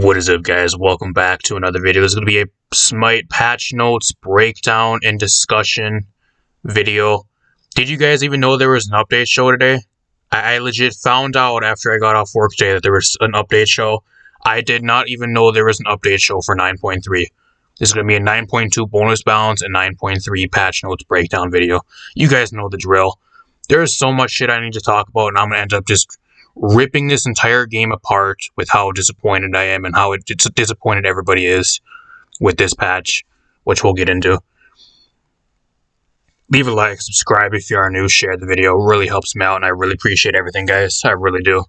What is up, guys? Welcome back to another video. This is going to be a Smite patch notes breakdown and discussion video. Did you guys even know there was an update show today? I legit found out after I got off work today that there was an update show. I did not even know there was an update show for 9.3. This is going to be a 9.2 bonus balance and 9.3 patch notes breakdown video. You guys know the drill. There is so much shit I need to talk about, and I'm going to end up just ripping this entire game apart with how disappointed I am and how disappointed everybody is with this patch, which we'll get into. Leave a like, subscribe if you are new, share the video. It really helps me out, and I really appreciate everything, guys. I really do.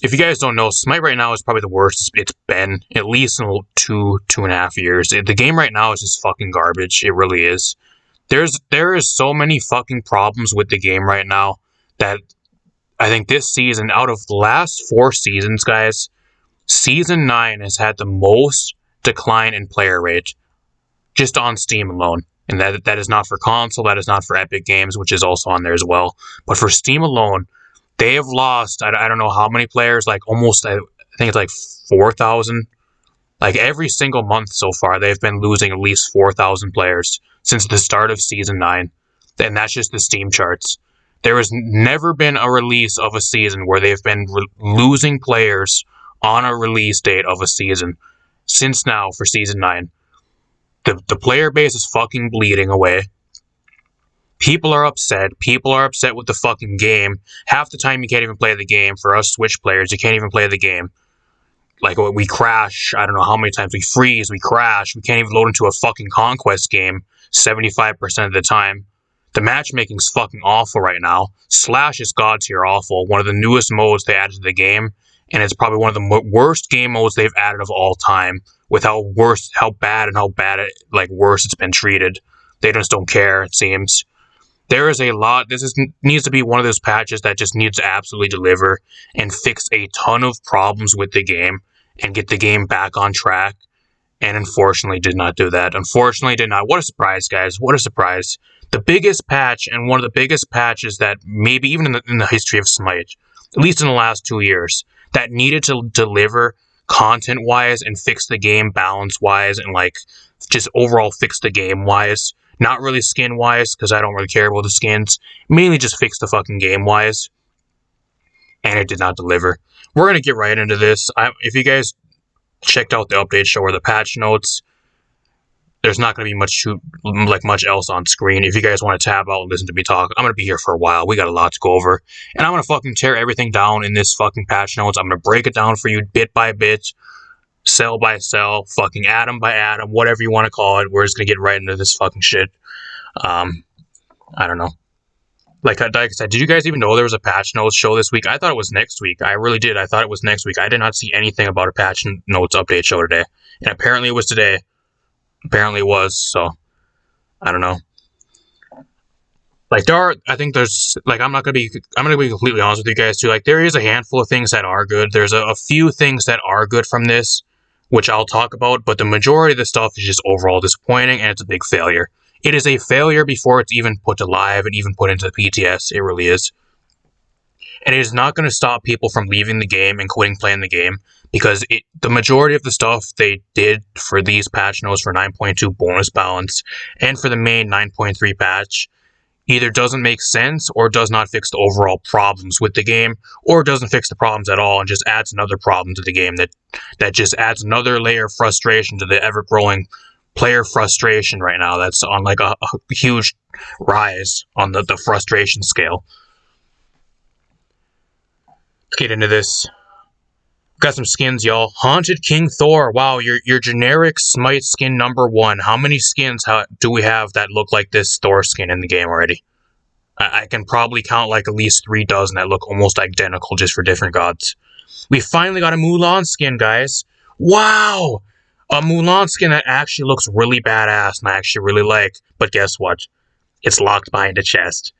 If you guys don't know, Smite right now is probably the worst it's been, at least in 2.5 years. The game right now is just fucking garbage. It really is. There is so many fucking problems with the game right now that I think this season, out of the last 4 seasons, guys, Season 9 has had the most decline in player rate just on Steam alone. And that is not for console, that is not for Epic Games, which is also on there as well. But for Steam alone, they have lost, I don't know how many players, like almost, I think it's like 4,000. Like every single month so far, they've been losing at least 4,000 players since the start of Season 9. And that's just the Steam charts. There has never been a release of a season where they've been losing players on a release date of a season since now for Season 9. The player base is fucking bleeding away. People are upset. People are upset with the fucking game. Half the time you can't even play the game. For us Switch players, you can't even play the game. Like, we crash, I don't know how many times. We freeze, we crash. We can't even load into a fucking Conquest game 75% of the time. The matchmaking's fucking awful right now. Slash is god tier awful. One of the newest modes they added to the game, and it's probably one of the worst game modes they've added of all time. With how bad worse it's been treated. They just don't care, it seems. There is a lot. Needs to be one of those patches that just needs to absolutely deliver and fix a ton of problems with the game and get the game back on track. And unfortunately did not do that. Unfortunately did not. What a surprise, guys. What a surprise. The biggest patch, and one of the biggest patches that maybe even in the history of Smite, at least in the last 2 years, that needed to deliver content-wise and fix the game balance-wise and like just overall fix the game-wise. Not really skin-wise, because I don't really care about the skins. Mainly just fix the fucking game-wise. And it did not deliver. We're going to get right into this. If you guys checked out the update show or the patch notes, there's not going to be much else on screen. If you guys want to tab out and listen to me talk, I'm going to be here for a while. We got a lot to go over. And I'm going to fucking tear everything down in this fucking patch notes. I'm going to break it down for you bit by bit, cell by cell, fucking atom by atom, whatever you want to call it. We're just going to get right into this fucking shit. I don't know. Like I said, did you guys even know there was a patch notes show this week? I thought it was next week. I really did. I thought it was next week. I did not see anything about a patch notes update show today. And apparently it was today. Apparently it was, so I don't know. Like I think there's I'm gonna be completely honest with you guys too. Like there is a handful of things that are good. There's a few things that are good from this, which I'll talk about, but the majority of the stuff is just overall disappointing and it's a big failure. It is a failure before it's even put to live and even put into the PTS. It really is. And it is not going to stop people from leaving the game and quitting playing the game, because the majority of the stuff they did for these patch notes for 9.2 bonus balance and for the main 9.3 patch either doesn't make sense or does not fix the overall problems with the game, or doesn't fix the problems at all and just adds another problem to the game that just adds another layer of frustration to the ever-growing player frustration right now. That's on like a huge rise on the frustration scale. Let's get into this. Got some skins, y'all. Haunted King Thor. Wow, your generic Smite skin #1. How many skins do we have that look like this Thor skin in the game already? I can probably count like at least 3 dozen that look almost identical just for different gods. We finally got a Mulan skin, guys. Wow! A Mulan skin that actually looks really badass and I actually really like. But guess what? It's locked behind a chest.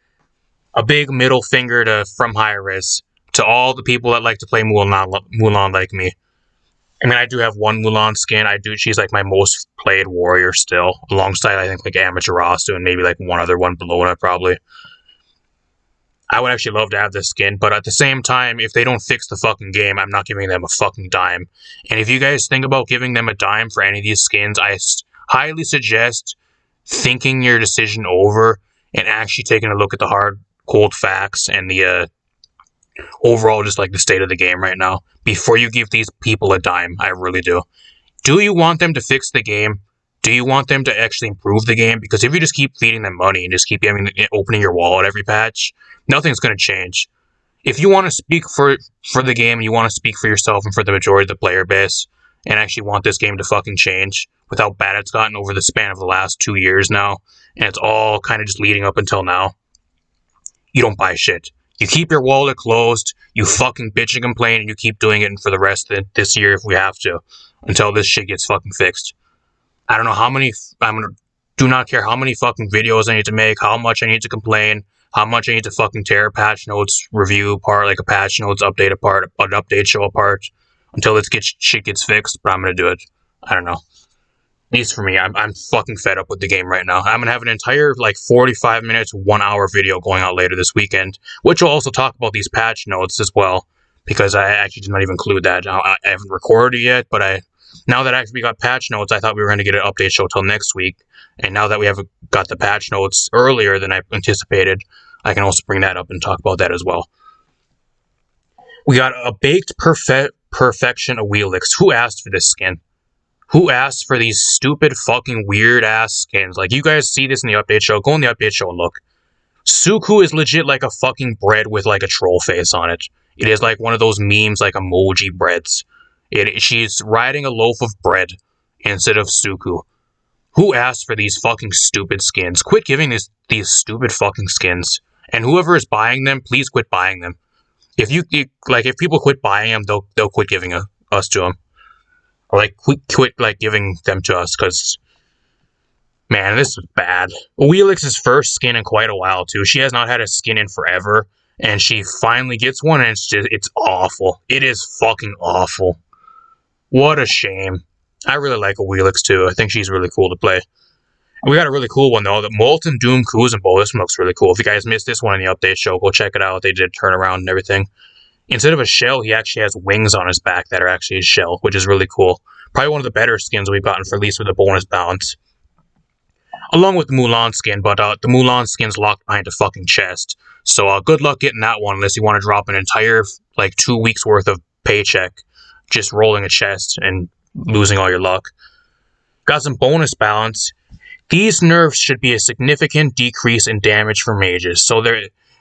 A big middle finger from Hi-Res to all the people that like to play Mulan like me. I mean, I do have one Mulan skin. She's like my most played warrior still, alongside I think like Amaterasu and maybe like one other one below it probably. I would actually love to have this skin, but at the same time, if they don't fix the fucking game, I'm not giving them a fucking dime. And if you guys think about giving them a dime for any of these skins, I highly suggest thinking your decision over and actually taking a look at the hard, cold facts and the overall just like the state of the game right now before you give these people a dime. I really do. Do you want them to fix the game? Do you want them to actually improve the game? Because if you just keep feeding them money and just keep opening your wallet every patch, nothing's going to change. If you want to speak for the game, you want to speak for yourself and for the majority of the player base, and actually want this game to fucking change with how bad it's gotten over the span of the last 2 years now, and it's all kind of just leading up until now, you don't buy shit. You keep your wallet closed, you fucking bitch and complain, and you keep doing it for the rest of this year if we have to, until this shit gets fucking fixed. I don't know how many, do not care how many fucking videos I need to make, how much I need to complain, how much I need to fucking tear a patch notes review apart, like a patch notes update apart, an update show apart, until this shit gets fixed, but I'm gonna do it. I don't know. At least for me, I'm fucking fed up with the game right now. I'm gonna have an entire, like, 45 minutes, 1 hour video going out later this weekend, which will also talk about these patch notes as well, because I actually did not even include that. I haven't recorded it yet, but now that we got patch notes, I thought we were going to get an update show till next week. And now that we have got the patch notes earlier than I anticipated, I can also bring that up and talk about that as well. We got a baked perfection of Wheelix. Who asked for this skin? Who asked for these stupid fucking weird ass skins? Like, you guys see this in the update show. Go in the update show and look. Suku is legit like a fucking bread with like a troll face on it. It is like one of those memes, like emoji breads. She's riding a loaf of bread instead of Suku. Who asked for these fucking stupid skins? Quit giving these stupid fucking skins. And whoever is buying them, please quit buying them. If people quit buying them, they'll quit giving us to them. Or like quit like giving them to us, because man, this is bad. Wheelix's first skin in quite a while too. She has not had a skin in forever, and she finally gets one, and it's awful. It is fucking awful. What a shame. I really like a Wheelix too. I think she's really cool to play. And we got a really cool one though, the Molten Doom Kuzenbo. This one looks really cool. If you guys missed this one in the update show, go check it out. They did turn around and everything. Instead of a shell, he actually has wings on his back that are actually a shell, which is really cool. Probably one of the better skins we've gotten, for at least with a bonus balance. Along with the Mulan skin, but the Mulan skin's locked behind a fucking chest. So good luck getting that one unless you want to drop an entire, like, 2 weeks worth of paycheck just rolling a chest and losing all your luck. Got some bonus balance. These nerfs should be a significant decrease in damage for mages.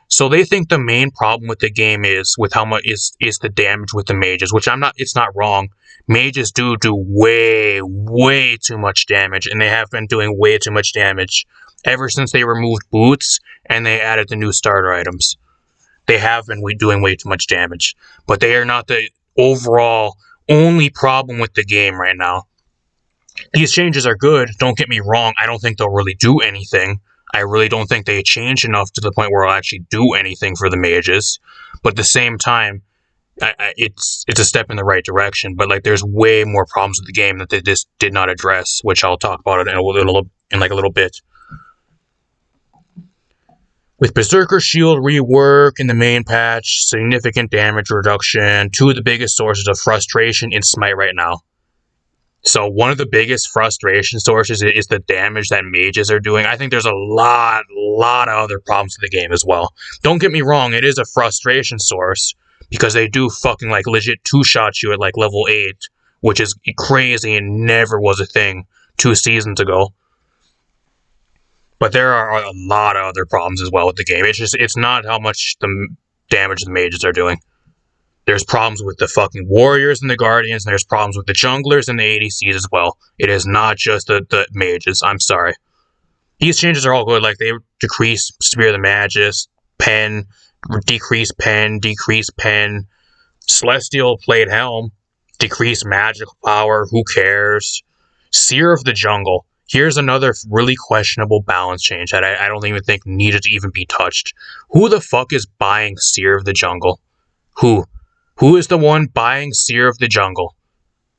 So they think the main problem with the game is with how much is the damage with the mages, which it's not wrong. Mages do way too much damage, and they have been doing way too much damage ever since they removed boots and they added the new starter items. They have been doing way too much damage, but they are not the overall only problem with the game right now. These changes are good, don't get me wrong. I don't think they'll really do anything. I really don't think they change enough to the point where it'll actually do anything for the mages. But at the same time, it's a step in the right direction. But like, there's way more problems with the game that they just did not address, which I'll talk about it in a little bit. With Berserker Shield rework in the main patch, significant damage reduction, two of the biggest sources of frustration in Smite right now. So one of the biggest frustration sources is the damage that mages are doing. I think there's a lot of other problems with the game as well. Don't get me wrong, it is a frustration source, because they do fucking like legit two-shot you at like level 8, which is crazy and never was a thing 2 seasons ago. But there are a lot of other problems as well with the game. It's not how much the damage the mages are doing. There's problems with the fucking warriors and the guardians, and there's problems with the junglers and the ADCs as well. It is not just the mages. I'm sorry. These changes are all good. Like, they decrease Spear of the Magus, pen, decrease pen, Celestial Plate Helm, decrease magical power, who cares? Seer of the Jungle. Here's another really questionable balance change that I don't even think needed to even be touched. Who the fuck is buying Seer of the Jungle? Who? Who is the one buying Seer of the Jungle?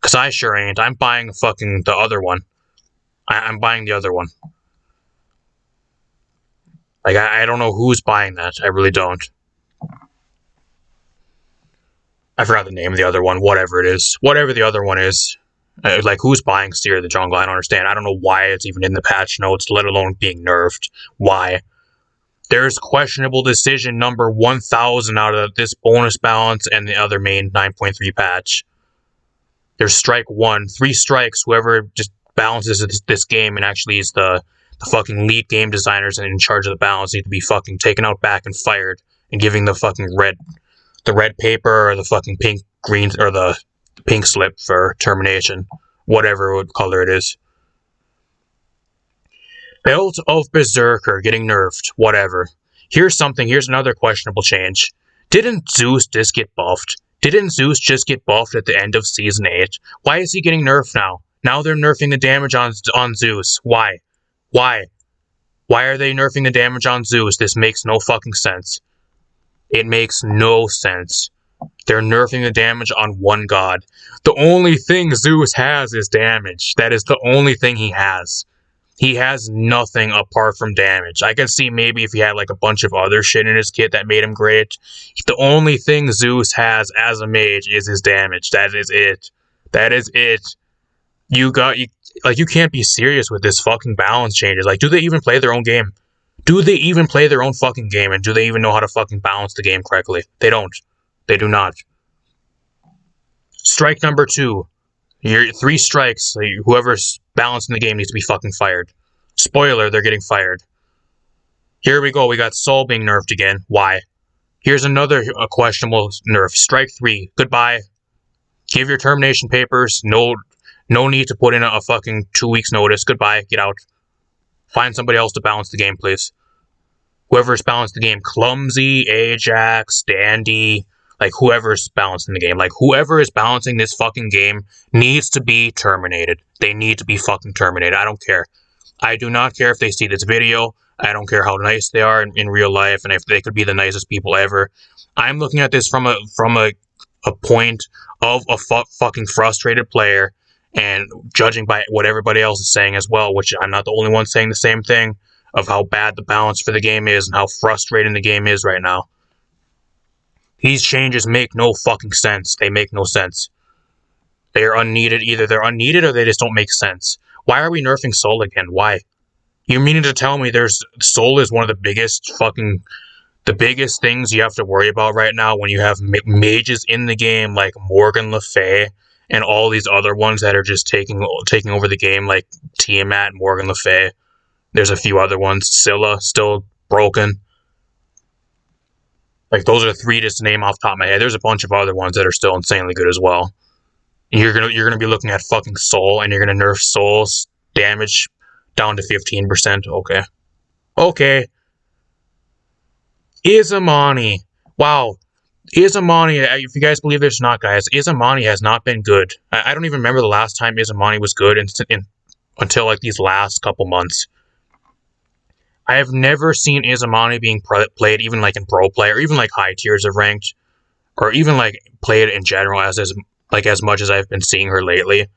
Because I sure ain't. I'm buying fucking the other one. I'm buying the other one. Like, I don't know who's buying that. I really don't. I forgot the name of the other one. Whatever it is. Whatever the other one is. Like, who's buying Seer the Jungle? I don't understand. I don't know why it's even in the patch notes, let alone being nerfed. Why? There's questionable decision number 1000 out of this bonus balance and the other main 9.3 patch. There's strike 1. 3 strikes. Whoever just balances this game and actually is the fucking lead game designers and in charge of the balance need to be fucking taken out back and fired and giving the fucking red paper or the fucking pink green or the pink slip for termination, whatever color it is. Belt of Berserker getting nerfed, whatever. Here's another questionable change. Didn't Zeus just get buffed? Didn't Zeus just get buffed at the end of Season 8? Why is he getting nerfed now? Now they're nerfing the damage on Zeus. Why? Why? Why are they nerfing the damage on Zeus? This makes no fucking sense. It makes no sense. They're nerfing the damage on one god. The only thing Zeus has is damage. That is the only thing he has. He has nothing apart from damage. I could see maybe if he had like a bunch of other shit in his kit that made him great. The only thing Zeus has as a mage is his damage. That is it. That is it. You can't be serious with this fucking balance changes. Like, do they even play their own game? Do they even play their own fucking game? And do they even know how to fucking balance the game correctly? They don't. They do not. Strike number 2. Your 3 strikes. Whoever's balancing the game needs to be fucking fired. Spoiler, they're getting fired. Here we go. We got Soul being nerfed again. Why? Here's another questionable nerf. Strike 3. Goodbye. Give your termination papers. No need to put in a fucking 2 weeks notice. Goodbye. Get out. Find somebody else to balance the game, please. Whoever's balanced the game. Clumsy, Ajax, Dandy. Like, whoever's balancing the game. Like, whoever is balancing this fucking game needs to be terminated. They need to be fucking terminated. I don't care. I do not care if they see this video. I don't care how nice they are in real life and if they could be the nicest people ever. I'm looking at this from a point of a fucking frustrated player and judging by what everybody else is saying as well, which I'm not the only one saying the same thing, of how bad the balance for the game is and how frustrating the game is right now. These changes make no fucking sense. They make no sense. They are unneeded. Either they're unneeded or they just don't make sense. Why are we nerfing Soul again? Why? You're meaning to tell me Soul is one of the biggest things you have to worry about right now when you have mages in the game like Morgan Le Fay and all these other ones that are just taking over the game like Tiamat, Morgan Le Fay. There's a few other ones. Scylla, still broken. Like, those are 3 just to name off the top of my head. There's a bunch of other ones that are still insanely good as well. And you're gonna be looking at fucking Soul, and you're gonna nerf Soul's damage down to 15%. Okay. Okay. Izamani. Wow. Izamani, if you guys believe this or not, guys, Izamani has not been good. I don't even remember the last time Izamani was good until like these last couple months. I have never seen Izamani being played even like in pro play or even like high tiers of ranked or even like played in general as much as I've been seeing her lately.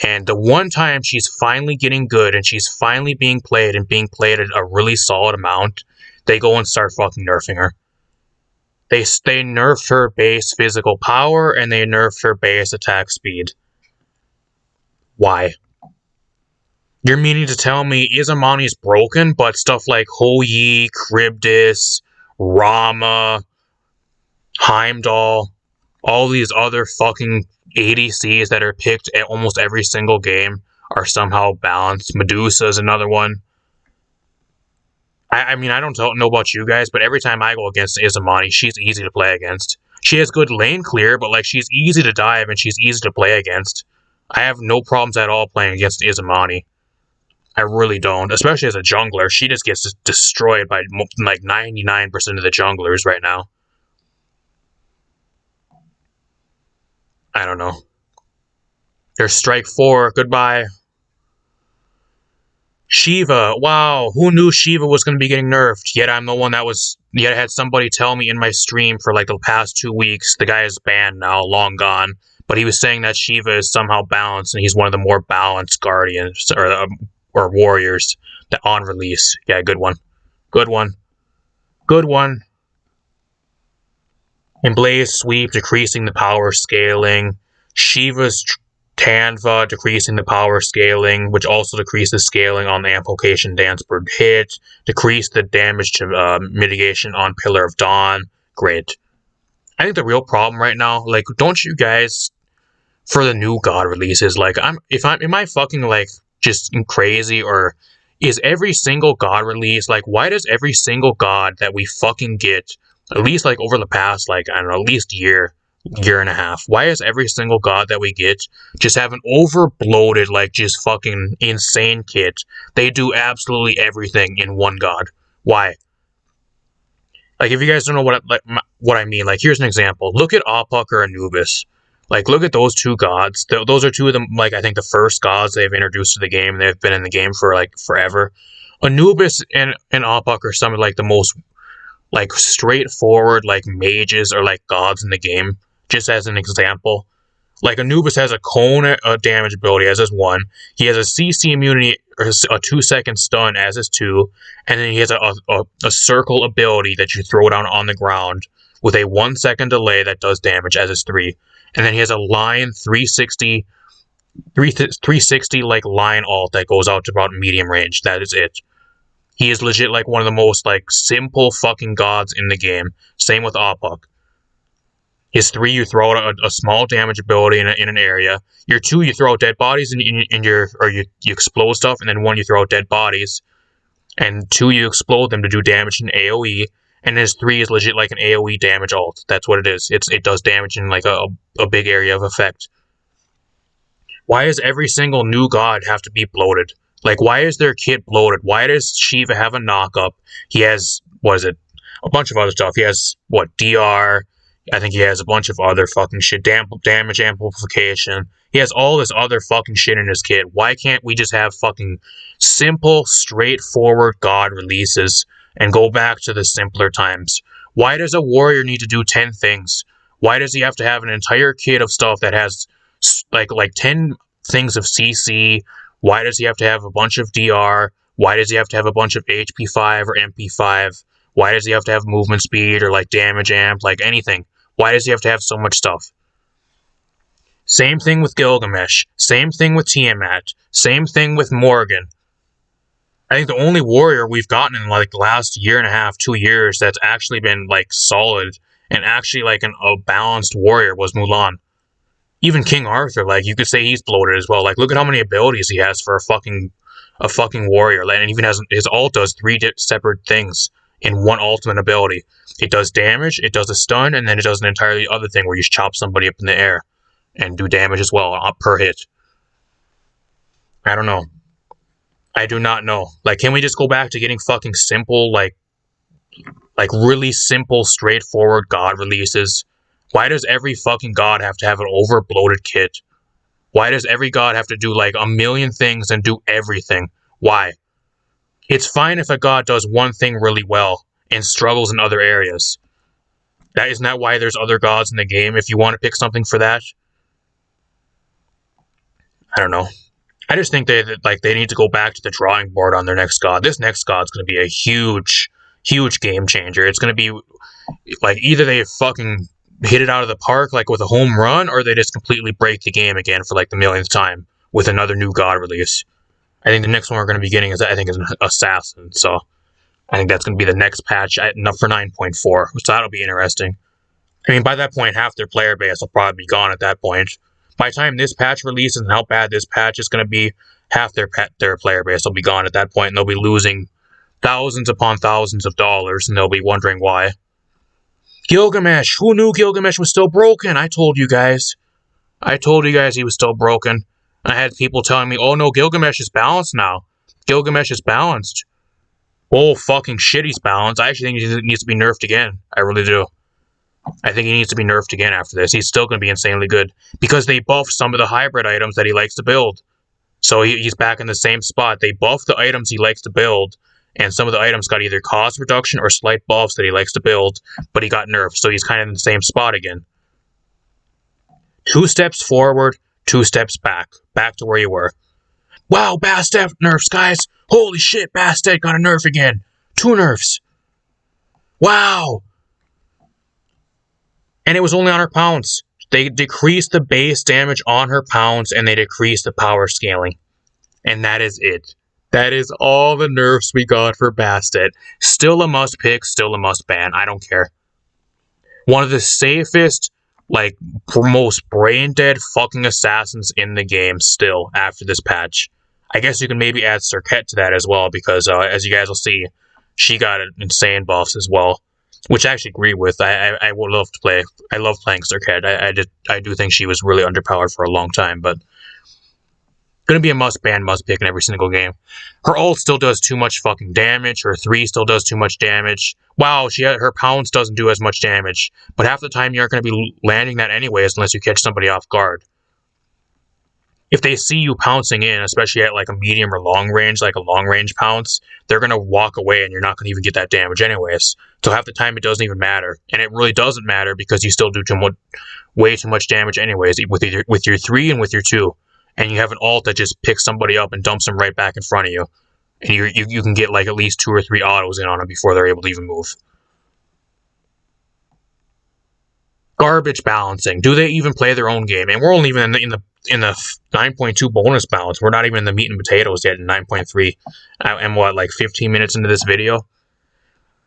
And the one time she's finally getting good and she's finally being played and being played at a really solid amount, they go and start fucking nerfing her. They nerfed her base physical power and they nerfed her base attack speed. Why? You're meaning to tell me Izamani's broken, but stuff like Hou-Yi, Charybdis, Rama, Heimdall, all these other fucking ADCs that are picked at almost every single game are somehow balanced. Medusa is another one. I mean, I don't know about you guys, but every time I go against Izamani, she's easy to play against. She has good lane clear, but like she's easy to dive and she's easy to play against. I have no problems at all playing against Izamani. I really don't, especially as a jungler. She just gets destroyed by like 99% of the junglers right now. I don't know. There's strike 4. Goodbye. Shiva. Wow, who knew Shiva was going to be getting nerfed? Yet I'm the one yet I had somebody tell me in my stream for like the past 2 weeks. The guy is banned now, long gone. But he was saying that Shiva is somehow balanced and he's one of the more balanced guardians or warriors on release. Yeah, good one. Good one. Good one. And Blaze Sweep, decreasing the power scaling. Shiva's Tanva, decreasing the power scaling, which also decreases scaling on the amplification dance per hit. Decrease the damage to mitigation on Pillar of Dawn. Great. I think the real problem right now, like, don't you guys, for the new God releases, like, am I fucking, like, just crazy, or is every single God release, like, why does every single God that we fucking get, at least, like, over the past, like, I don't know, at least year and a half, why is every single God that we get just have an over-bloated, like, just fucking insane kit? They do absolutely everything in one God. Why? Like, if you guys don't know what I mean, like, here's an example. Look at Apuk or Anubis. Like, look at those two gods. Those are two of them, like, I think the first gods they've introduced to the game. They've been in the game for, like, forever. Anubis and Apuk are some of, like, the most, like, straightforward, like, mages or, like, gods in the game. Just as an example. Like, Anubis has a cone damage ability as his 1. He has a CC immunity, or a 2-second stun as his 2. And then he has a circle ability that you throw down on the ground with a 1-second delay that does damage as his 3. And then he has a line 360 like line alt that goes out to about medium range. That is it. He is legit like one of the most like simple fucking gods in the game. Same with Apuk. His 3, you throw out a small damage ability in an area. Your 2, you throw out dead bodies you explode stuff, and then 1, you throw out dead bodies. And 2, you explode them to do damage in AoE. And his 3 is legit like an AoE damage alt. That's what it is. It does damage in like a big area of effect. Why does every single new god have to be bloated? Like, why is their kit bloated? Why does Shiva have a knock-up? He has, what is it? A bunch of other stuff. He has, DR... I think he has a bunch of other fucking shit. Damage amplification. He has all this other fucking shit in his kit. Why can't we just have fucking simple, straightforward god releases and go back to the simpler times? Why does a warrior need to do 10 things? Why does he have to have an entire kit of stuff that has like 10 things of CC? Why does he have to have a bunch of DR? Why does he have to have a bunch of HP5 or MP5? Why does he have to have movement speed or like damage amp, like anything? Why does he have to have so much stuff? Same thing with Gilgamesh. Same thing with Tiamat. Same thing with Morgan. I think the only warrior we've gotten in like the last year and a half, 2 years that's actually been like solid and actually like a balanced warrior was Mulan. Even King Arthur, like you could say he's bloated as well. Like look at how many abilities he has for a fucking warrior. Like, and even has his ult does 3 separate things in one ultimate ability. It does damage, it does a stun, and then it does an entirely other thing where you just chop somebody up in the air and do damage as well per hit. I don't know. I do not know. Like, can we just go back to getting fucking simple, like really simple, straightforward god releases? Why does every fucking god have to have an over-bloated kit? Why does every god have to do like a million things and do everything? Why? It's fine if a god does one thing really well and struggles in other areas. Isn't that why there's other gods in the game? If you want to pick something for that, I don't know. I just think they need to go back to the drawing board on their next god. This next god's going to be a huge game changer. It's going to be like either they fucking hit it out of the park like with a home run, or they just completely break the game again for like the millionth time with another new god release. I think the next one we're going to be getting is an Assassin. So I think that's going to be the next patch for 9.4. So that'll be interesting. I mean, by that point, half their player base will probably be gone at that point. By the time this patch releases and how bad this patch is going to be, half their player base will be gone at that point, and they'll be losing thousands upon thousands of dollars, and they'll be wondering why. Gilgamesh! Who knew Gilgamesh was still broken? I told you guys. I told you guys he was still broken. I had people telling me, oh no, Gilgamesh is balanced now. Gilgamesh is balanced. Oh, fucking shit, he's balanced. I actually think he needs to be nerfed again. I really do. I think he needs to be nerfed again after this. He's still going to be insanely good. Because they buffed some of the hybrid items that he likes to build. So he's back in the same spot. They buffed the items he likes to build. And some of the items got either cost reduction or slight buffs that he likes to build. But he got nerfed. So he's kind of in the same spot again. 2 steps forward, 2 steps back. Back to where you were. Wow, Bastet nerfs, guys. Holy shit, Bastet got a nerf again. 2 nerfs. Wow. And it was only on her pounds. They decreased the base damage on her pounds, and they decreased the power scaling. And that is it. That is all the nerfs we got for Bastet. Still a must pick, still a must ban. I don't care. One of the safest, like, most brain dead fucking assassins in the game still after this patch. I guess you can maybe add Serket to that as well, because as you guys will see, she got insane buffs as well, which I actually agree with. I would love to play. I love playing Serket. I do think she was really underpowered for a long time, but gonna be a must ban, must pick in every single game. Her ult still does too much fucking damage. Her 3 still does too much damage. Wow, her pounds doesn't do as much damage, but half the time you aren't gonna be landing that anyways unless you catch somebody off guard. If they see you pouncing in, especially at like a medium or long range, like a long range pounce, they're gonna walk away and you're not gonna even get that damage anyways. So half the time it doesn't even matter, and it really doesn't matter because you still do way too much damage anyways with your 3 and with your 2. And you have an ult that just picks somebody up and dumps them right back in front of you. And you can get like at least 2 or 3 autos in on them before they're able to even move. Garbage balancing. Do they even play their own game? And we're only even in the 9.2 bonus balance. We're not even in the meat and potatoes yet in 9.3. And what, like 15 minutes into this video?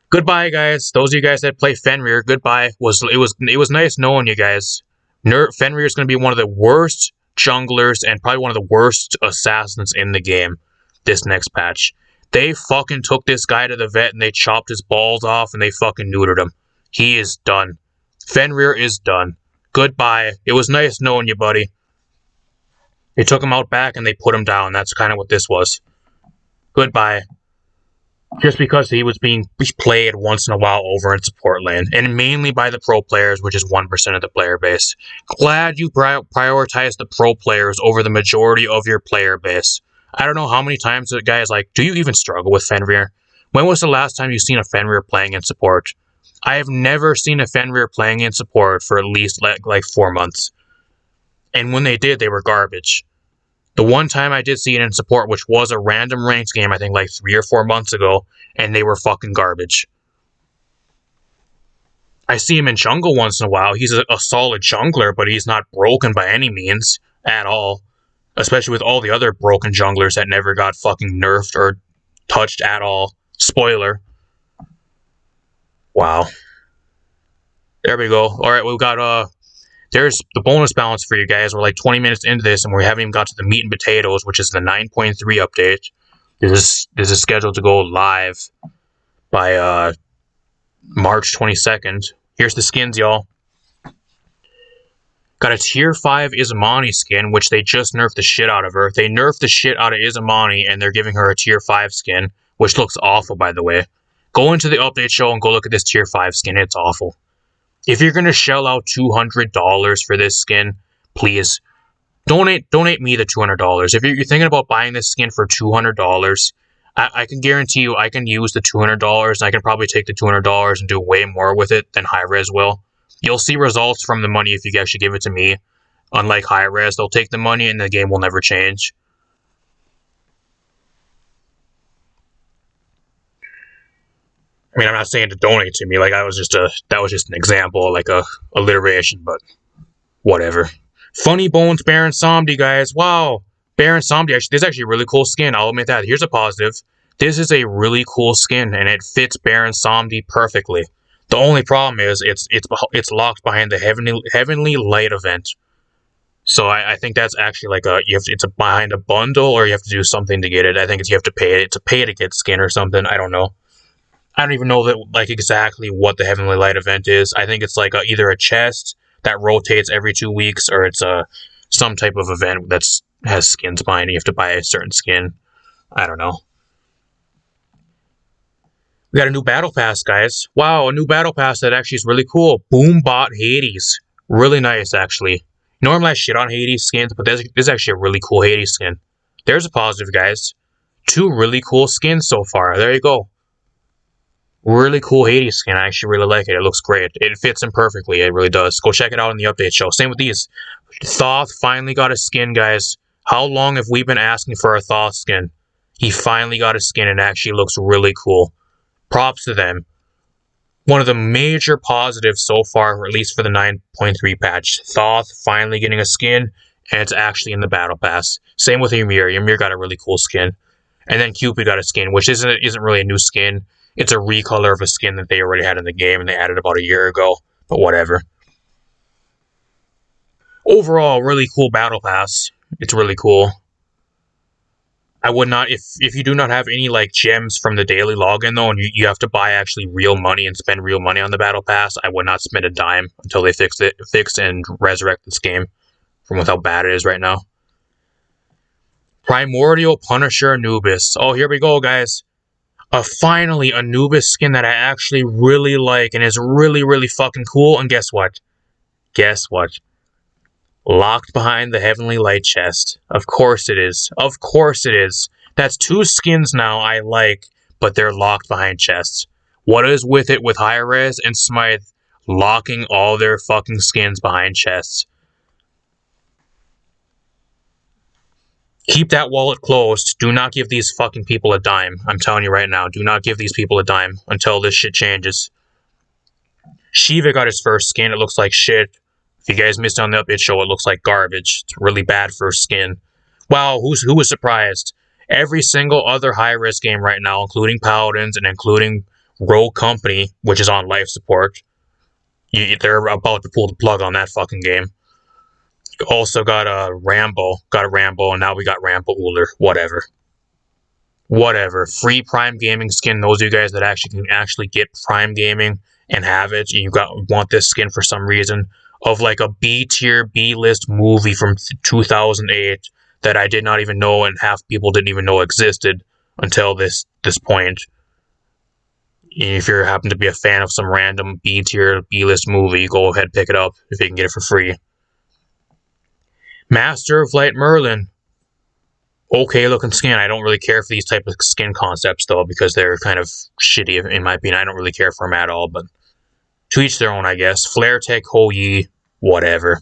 Goodbye, guys. Those of you guys that play Fenrir, goodbye. It was nice knowing you guys. Fenrir is going to be one of the worst junglers and probably one of the worst assassins in the game this next patch. They fucking took this guy to the vet and they chopped his balls off and they fucking neutered him. He is done. Fenrir is done. Goodbye. It was nice knowing you, buddy. They took him out back and they put him down. That's kind of what this was. Goodbye. Just because he was being played once in a while over in support lane, and mainly by the pro players, which is 1% of the player base. Glad you prioritized the pro players over the majority of your player base. I don't know how many times the guy is like, do you even struggle with Fenrir? When was the last time you've seen a Fenrir playing in support? I have never seen a Fenrir playing in support for at least like 4 months. And when they did, they were garbage. The one time I did see it in support, which was a random ranked game, I think like 3 or 4 months ago, and they were fucking garbage. I see him in jungle once in a while. He's a solid jungler, but he's not broken by any means at all. Especially with all the other broken junglers that never got fucking nerfed or touched at all. Spoiler. Wow. There we go. Alright, we've got there's the bonus balance for you guys. We're like 20 minutes into this, and we haven't even got to the meat and potatoes, which is the 9.3 update. This is scheduled to go live by March 22nd. Here's the skins, y'all. Got a tier 5 Izamani skin, which they just nerfed the shit out of her. They nerfed the shit out of Izamani, and they're giving her a tier 5 skin, which looks awful, by the way. Go into the update show and go look at this tier 5 skin. It's awful. If you're going to shell out $200 for this skin, please, donate me the $200. If you're thinking about buying this skin for $200, I can guarantee you I can use the $200, and I can probably take the $200 and do way more with it than Hi-Rez will. You'll see results from the money if you actually give it to me. Unlike Hi-Rez, they'll take the money and the game will never change. I mean, I'm not saying to donate to me. Like, that was just an example, like a alliteration, but whatever. Funny Bones Baron Somdi, guys. Wow. Baron Somdi, this is actually a really cool skin. I'll admit that. Here's a positive. This is a really cool skin, and it fits Baron Somdi perfectly. The only problem is it's locked behind the Heavenly Light event. So I think that's actually like it's behind a bundle, or you have to do something to get it. I think you have to pay it. It's a pay to get skin or something. I don't know. I don't even know that like exactly what the Heavenly Light event is. I think it's like either a chest that rotates every 2 weeks, or it's some type of event that has skins behind it. You have to buy a certain skin. I don't know. We got a new battle pass, guys. Wow, a new battle pass that actually is really cool. Boombot Hades. Really nice, actually. Normally I shit on Hades skins, but this is actually a really cool Hades skin. There's a positive, guys. 2 really cool skins so far. There you go. Really cool Hades skin. I actually really like it. It looks great. It fits him perfectly. It really does. Go check it out in the update show. Same with these. Thoth finally got a skin, guys. How long have we been asking for a Thoth skin? He finally got a skin and it actually looks really cool. Props to them. One of the major positives so far, or at least for the 9.3 patch, Thoth finally getting a skin, and it's actually in the Battle Pass. Same with Ymir. Ymir got a really cool skin. And then Cupid got a skin, which isn't really a new skin. It's a recolor of a skin that they already had in the game, and they added about a year ago. But whatever. Overall, really cool Battle Pass. It's really cool. I would not, if you do not have any like gems from the daily login though, and you have to buy actually real money and spend real money on the Battle Pass, I would not spend a dime until they fix and resurrect this game from how bad it is right now. Primordial Punisher Anubis. Oh, here we go, guys. Finally, Anubis skin that I actually really like and is really, really fucking cool. And guess what? Guess what? Locked behind the Heavenly Light chest. Of course it is. Of course it is. That's two skins now I like, but they're locked behind chests. What is with it with Hi-Rez and Smite locking all their fucking skins behind chests? Keep that wallet closed. Do not give these fucking people a dime. I'm telling you right now, do not give these people a dime until this shit changes. Shiva got his first skin. It looks like shit. If you guys missed on the update show, it looks like garbage. It's really bad first skin. Wow, who was surprised? Every single other high-risk game right now, including Paladins and including Rogue Company, which is on life support, they're about to pull the plug on that fucking game. Also got a Rambo, and now we got Rambo Uller. Whatever. Free Prime Gaming skin. Those of you guys that can actually get Prime Gaming and have it, and you want this skin for some reason, of like a B-tier, B-list movie from 2008 that I did not even know and half people didn't even know existed until this point. If you happen to be a fan of some random B-tier, B-list movie, go ahead and pick it up if you can get it for free. Master of Light Merlin. Okay looking skin. I don't really care for these type of skin concepts though, because they're kind of shitty in my opinion. I don't really care for them at all, but to each their own, I guess. Flare Tech, Ho Yi, whatever.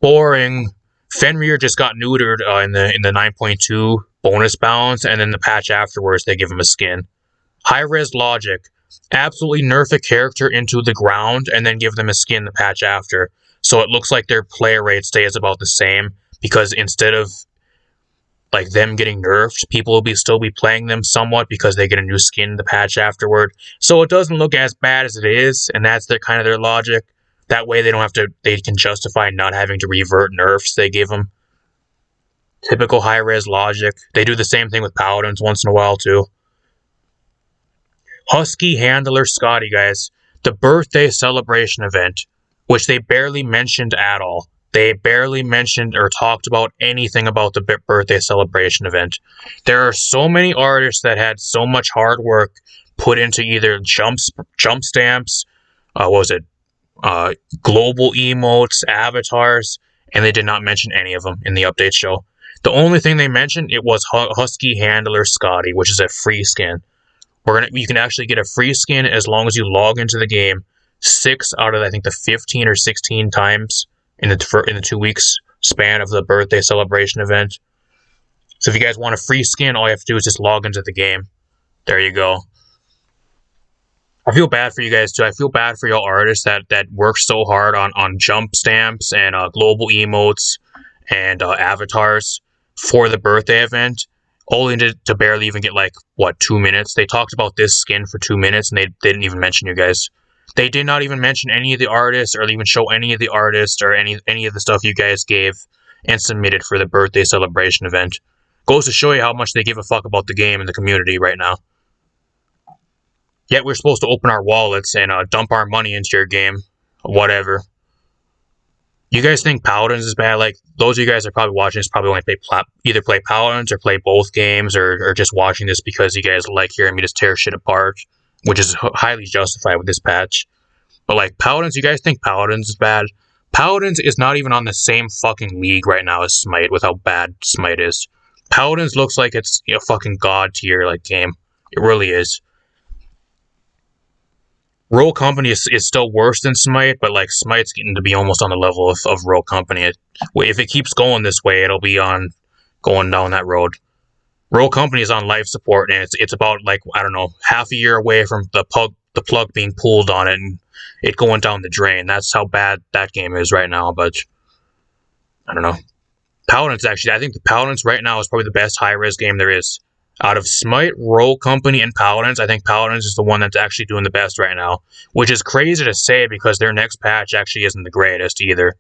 Boring. Fenrir just got neutered in the 9.2 bonus balance, and then the patch afterwards they give him a skin. High-res logic. Absolutely nerf a character into the ground and then give them a skin the patch after. So it looks like their play rate stays about the same, because instead of like them getting nerfed, people will still be playing them somewhat because they get a new skin the patch afterward. So it doesn't look as bad as it is, and that's their logic. That way they can justify not having to revert nerfs they give them. Typical high-res logic. They do the same thing with Paladins once in a while too. Husky Handler Scotty, guys. The birthday celebration event, which they barely mentioned at all. They barely mentioned or talked about anything about the birthday celebration event. There are so many artists that had so much hard work put into either jump stamps, global emotes, avatars, and they did not mention any of them in the update show. The only thing they mentioned, it was Husky Handler Scotty, which is a free skin. You can actually get a free skin as long as you log into the game 6 out of I think the 15 or 16 times in the 2 weeks span of the birthday celebration event. So if you guys want a free skin, all you have to do is just log into the game. There you go. I feel bad for you guys too. I feel bad for y'all artists that work so hard on jump stamps and global emotes and avatars for the birthday event, only to barely even get 2 minutes. They talked about this skin for 2 minutes and they didn't even mention you guys. They did not even mention any of the artists or even show any of the artists or any of the stuff you guys gave and submitted for the birthday celebration event. Goes to show you how much they give a fuck about the game and the community right now. Yet we're supposed to open our wallets and dump our money into your game. Whatever. You guys think Paladins is bad? Those of you guys that are probably watching this probably only either play Paladins or play both games or just watching this because you guys like hearing me just tear shit apart, which is highly justified with this patch. But Paladins, you guys think Paladins is bad? Paladins is not even on the same fucking league right now as Smite with how bad Smite is. Paladins looks like it's a fucking god tier game. It really is. Rogue Company is still worse than Smite, but Smite's getting to be almost on the level of Rogue Company. If it keeps going this way, it'll be going down that road. Roll Company is on life support, and it's about, like, I don't know, half a year away from the plug being pulled on it and it going down the drain. That's how bad that game is right now. But I don't know. Paladins, actually, I think the Paladins right now is probably the best high-res game there is. Out of Smite, Roll Company, and Paladins, I think Paladins is the one that's actually doing the best right now. Which is crazy to say because their next patch actually isn't the greatest either.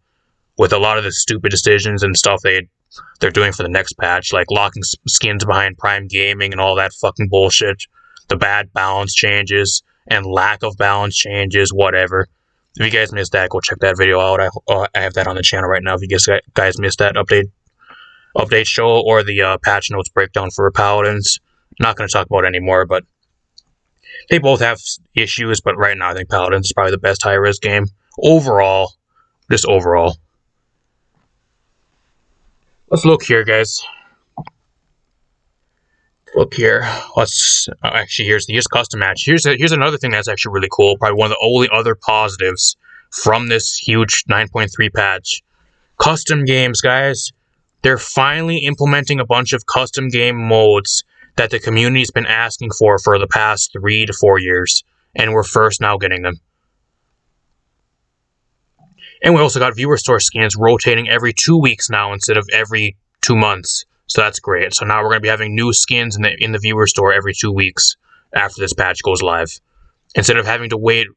With a lot of the stupid decisions and stuff they're doing for the next patch, like locking skins behind Prime Gaming and all that fucking bullshit. The bad balance changes and lack of balance changes, whatever. If you guys missed that, go check that video out. I have that on the channel right now. If you guys missed that update show or the patch notes breakdown for Paladins. Not going to talk about it anymore, but they both have issues, but right now I think Paladins is probably the best high-res game. Overall, just overall. Let's look here, guys. Look here. Let's actually here's custom match. Here's another thing that's actually really cool. Probably one of the only other positives from this huge 9.3 patch. Custom games, guys. They're finally implementing a bunch of custom game modes that the community's been asking for the past 3 to 4 years, and we're first now getting them. And we also got viewer store skins rotating every 2 weeks now instead of every 2 months. So that's great. So now we're going to be having new skins in the viewer store every 2 weeks after this patch goes live. Instead of having to wait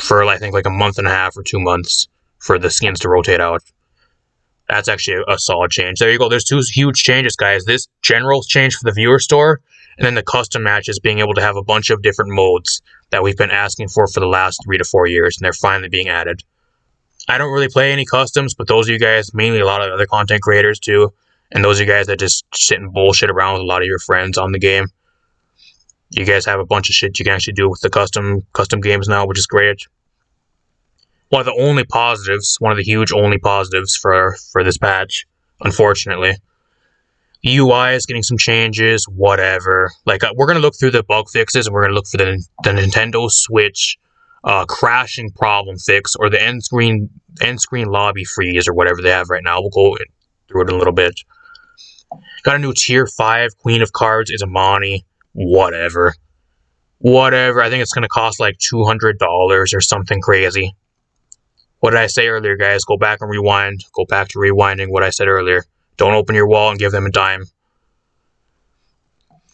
for, I think, like a month and a half or 2 months for the skins to rotate out. That's actually a solid change. There you go. There's 2 huge changes, guys. This general change for the viewer store, and then the custom matches being able to have a bunch of different modes that we've been asking for the last 3 to 4 years, and they're finally being added. I don't really play any customs, but those of you guys, mainly a lot of other content creators too, and those of you guys that just sit and bullshit around with a lot of your friends on the game, you guys have a bunch of shit you can actually do with the custom games now, which is great. One of the huge only positives for this patch, unfortunately. The UI is getting some changes, whatever. Like, we're going to look through the bug fixes, and we're going to look for the Nintendo Switch crashing problem fix, or the end screen lobby freeze, or whatever they have right now. We'll go through it in a little bit. Got a new tier 5 Queen of Cards, Izamani, whatever. I think it's going to cost like $200 or something crazy. What did I say earlier, guys? Go back and rewind. Go back to rewinding what I said earlier. Don't open your wall and give them a dime.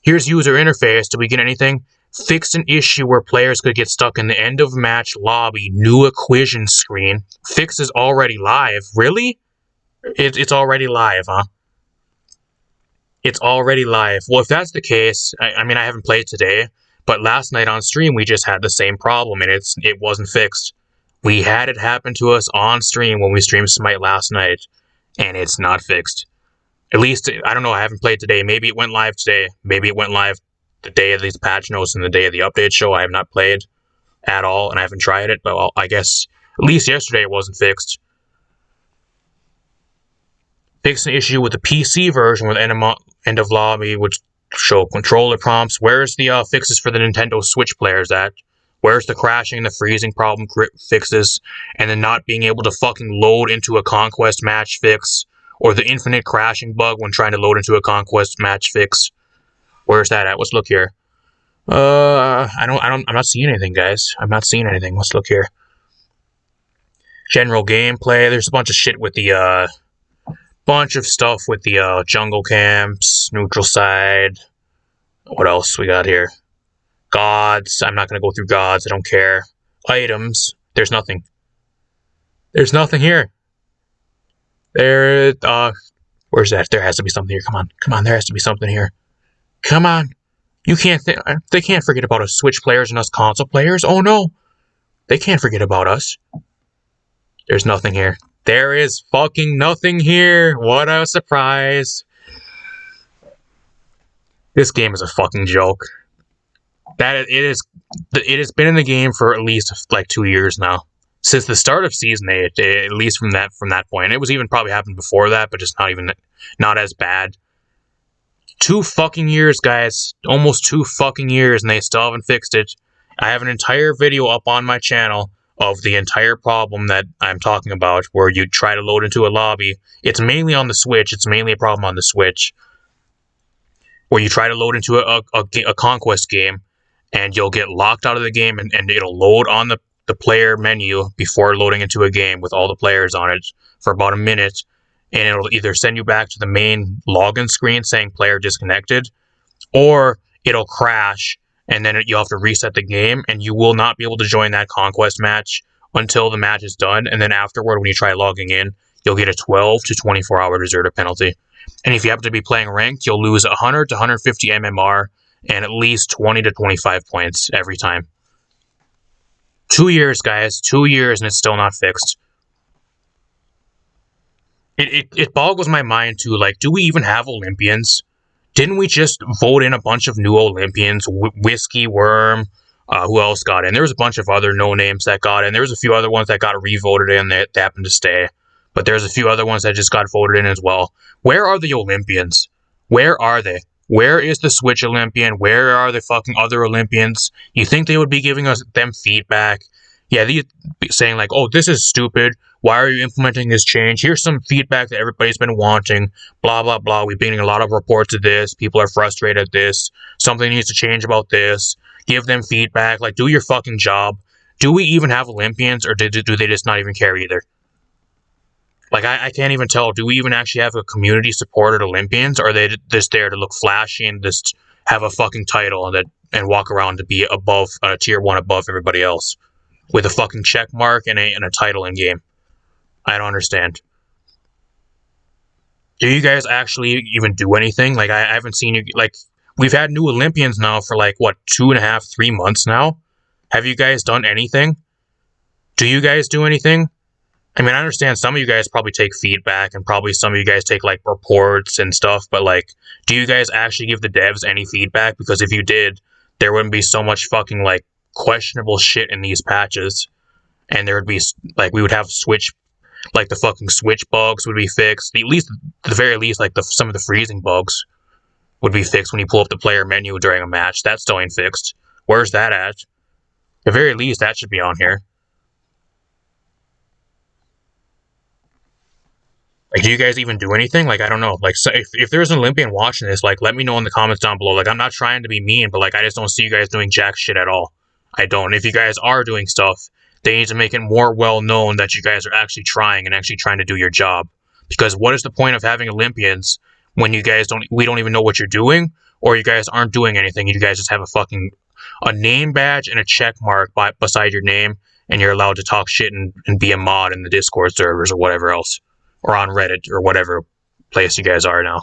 Here's user interface. Did we get anything? Fixed an issue where players could get stuck in the end of match lobby new equation screen. Fix is already live. Really? It's already live, huh? It's already live. Well, if that's the case, I mean, I haven't played today, but last night on stream we just had the same problem, and it wasn't fixed. We had it happen to us on stream when we streamed Smite last night, and it's not fixed. At least, I don't know, I haven't played today. Maybe it went live today. Maybe it went live the day of these patch notes and the day of the update show. I have not played at all, and I haven't tried it, but I guess at least yesterday it wasn't fixed. Fixed an issue with the PC version with end of lobby, which show controller prompts. Where's the fixes for the Nintendo Switch players at? Where's the crashing and the freezing problem fixes? And then not being able to fucking load into a Conquest match fix? Or the infinite crashing bug when trying to load into a Conquest match fix? Where's that at? Let's look here. I'm not seeing anything, guys. I'm not seeing anything. Let's look here. General gameplay. There's a bunch of shit with the, bunch of stuff with the, jungle camps, neutral side. What else we got here? Gods. I'm not going to go through gods. I don't care. Items. There's nothing. There's nothing here. Where's that? There has to be something here. Come on. There has to be something here. Come on. They can't forget about us Switch players and us console players. Oh no. They can't forget about us. There's nothing here. There is fucking nothing here. What a surprise. This game is a fucking joke. It has been in the game for at least like 2 years now. Since the start of Season 8, at least from that point. It was even probably happened before that, but just not as bad. 2 fucking years, guys. Almost 2 fucking years, and they still haven't fixed it. I have an entire video up on my channel of the entire problem that I'm talking about, where you try to load into a lobby. It's mainly on the Switch. It's mainly a problem on the Switch. where you try to load into a conquest game, and you'll get locked out of the game, and it'll load on the player menu before loading into a game with all the players on it for about a minute, and it'll either send you back to the main login screen saying player disconnected, or it'll crash, and then you'll have to reset the game, and you will not be able to join that conquest match until the match is done, and then afterward, when you try logging in, you'll get a 12 to 24 hour deserter penalty. And if you happen to be playing ranked, you'll lose 100 to 150 MMR and at least 20 to 25 points every time. 2 years, guys. 2 years, and it's still not fixed. It boggles my mind, too. Like, do we even have Olympians? Didn't we just vote in a bunch of new Olympians? Whiskey Worm, who else got in? There was a bunch of other no-names that got in. There was a few other ones that got re-voted in that happened to stay. But there's a few other ones that just got voted in as well. Where are the Olympians? Where are they? Where is the Switch Olympian? Where are the fucking other Olympians? You think they would be giving them feedback? Yeah, they saying like, oh, this is stupid. Why are you implementing this change? Here's some feedback that everybody's been wanting. Blah, blah, blah. We've been getting a lot of reports of this. People are frustrated at this. Something needs to change about this. Give them feedback. Like, do your fucking job. Do we even have Olympians, or do they just not even care either? Like, I can't even tell. Do we even actually have a community-supported Olympians, or are they just there to look flashy and just have a fucking title and walk around to be above, tier 1 above everybody else with a fucking check mark and a title in game? I don't understand. Do you guys actually even do anything? Like, I haven't seen you. Like, we've had new Olympians now for like, what, 2.5, 3 months now? Have you guys done anything? Do you guys do anything? I mean, I understand some of you guys probably take feedback, and probably some of you guys take, like, reports and stuff, but, like, do you guys actually give the devs any feedback? Because if you did, there wouldn't be so much fucking, like, questionable shit in these patches, and there would be, like, we would have Switch, like, the fucking Switch bugs would be fixed, at least, at the very least, like, some of the freezing bugs would be fixed when you pull up the player menu during a match. That still ain't fixed. Where's that at? At the very least, that should be on here. Like, do you guys even do anything? Like, I don't know. Like, so if there's an Olympian watching this, like, let me know in the comments down below. Like, I'm not trying to be mean, but, like, I just don't see you guys doing jack shit at all. I don't. If you guys are doing stuff, they need to make it more well known that you guys are actually trying and actually trying to do your job. Because what is the point of having Olympians when you guys we don't even know what you're doing, or you guys aren't doing anything? You guys just have a name badge and a check mark beside your name, and you're allowed to talk shit and be a mod in the Discord servers or whatever else. Or on Reddit, or whatever place you guys are now.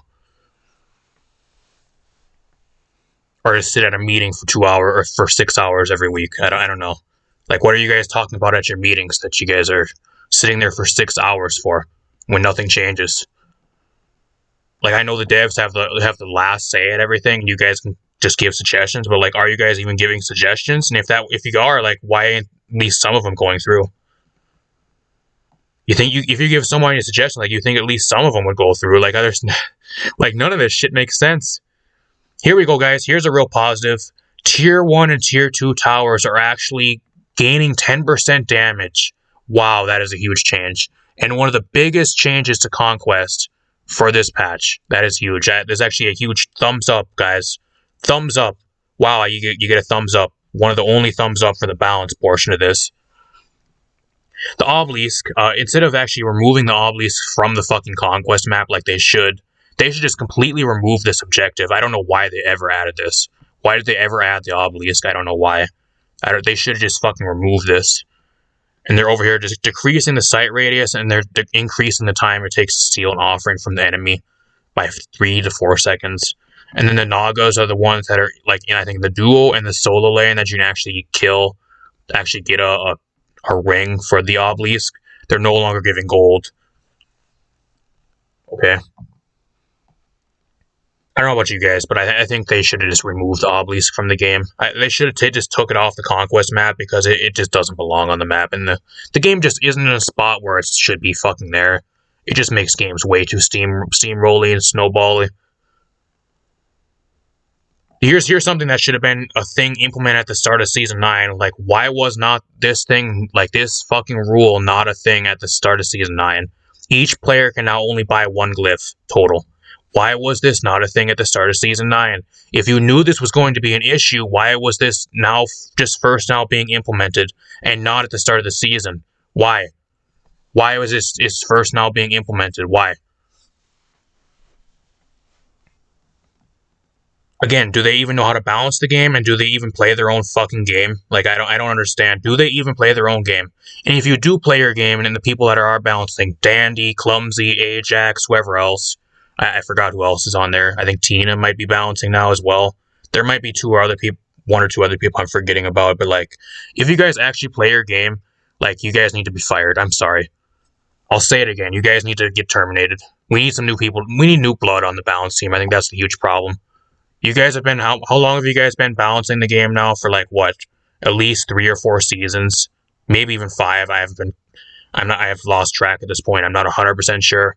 Or to sit at a meeting for 2 hours, or for 6 hours every week. I don't know. Like, what are you guys talking about at your meetings that you guys are sitting there for 6 hours for, when nothing changes? Like, I know the devs have the last say at everything, and you guys can just give suggestions, but, like, are you guys even giving suggestions? And if you are, like, why ain't at least some of them going through? You think if you give someone a suggestion, like, you think at least some of them would go through? Like, like, none of this shit makes sense. Here we go, guys. Here's a real positive. Tier 1 and Tier 2 towers are actually gaining 10% damage. Wow, that is a huge change. And one of the biggest changes to Conquest for this patch. That is huge. There's actually a huge thumbs up, guys. Thumbs up. Wow, you get a thumbs up. One of the only thumbs up for the balance portion of this. The obelisk, instead of actually removing the obelisk from the fucking Conquest map like they should just completely remove this objective. I don't know why they ever added this. Why did they ever add the obelisk? I don't know why. They should have just fucking removed this. And they're over here just decreasing the sight radius, and they're increasing the time it takes to steal an offering from the enemy by 3 to 4 seconds. And then the Nagas are the ones that are, like, I think the duo and the solo lane that you can actually kill to actually get a ring for the obelisk. They're no longer giving gold. Okay. I don't know about you guys, but I think they should have just removed the obelisk from the game. They should have just took it off the Conquest map, because it just doesn't belong on the map. And the game just isn't in a spot where it should be fucking there. It just makes games way too steamrolly and snowbally. Here's something that should have been a thing implemented at the start of Season 9. Like, why was not this thing, like, this fucking rule, not a thing at the start of Season 9? Each player can now only buy 1 glyph total. Why was this not a thing at the start of Season 9? If you knew this was going to be an issue, why was this now just first now being implemented and not at the start of the season? Why? Why was this first now being implemented? Why? Again, do they even know how to balance the game, and do they even play their own fucking game? Like, I don't understand. Do they even play their own game? And if you do play your game, and the people that are balancing, Dandy, Clumsy, Ajax, whoever else, I forgot who else is on there. I think Tina might be balancing now as well. There might be one or two other people I'm forgetting about, but like, if you guys actually play your game, like, you guys need to be fired. I'm sorry. I'll say it again. You guys need to get terminated. We need some new people. We need new blood on the balance team. I think that's the huge problem. You guys have been, how long have you guys been balancing the game now? For like, what? At least 3 or 4 seasons? Maybe even 5. I have lost track at this point. I'm not 100% sure.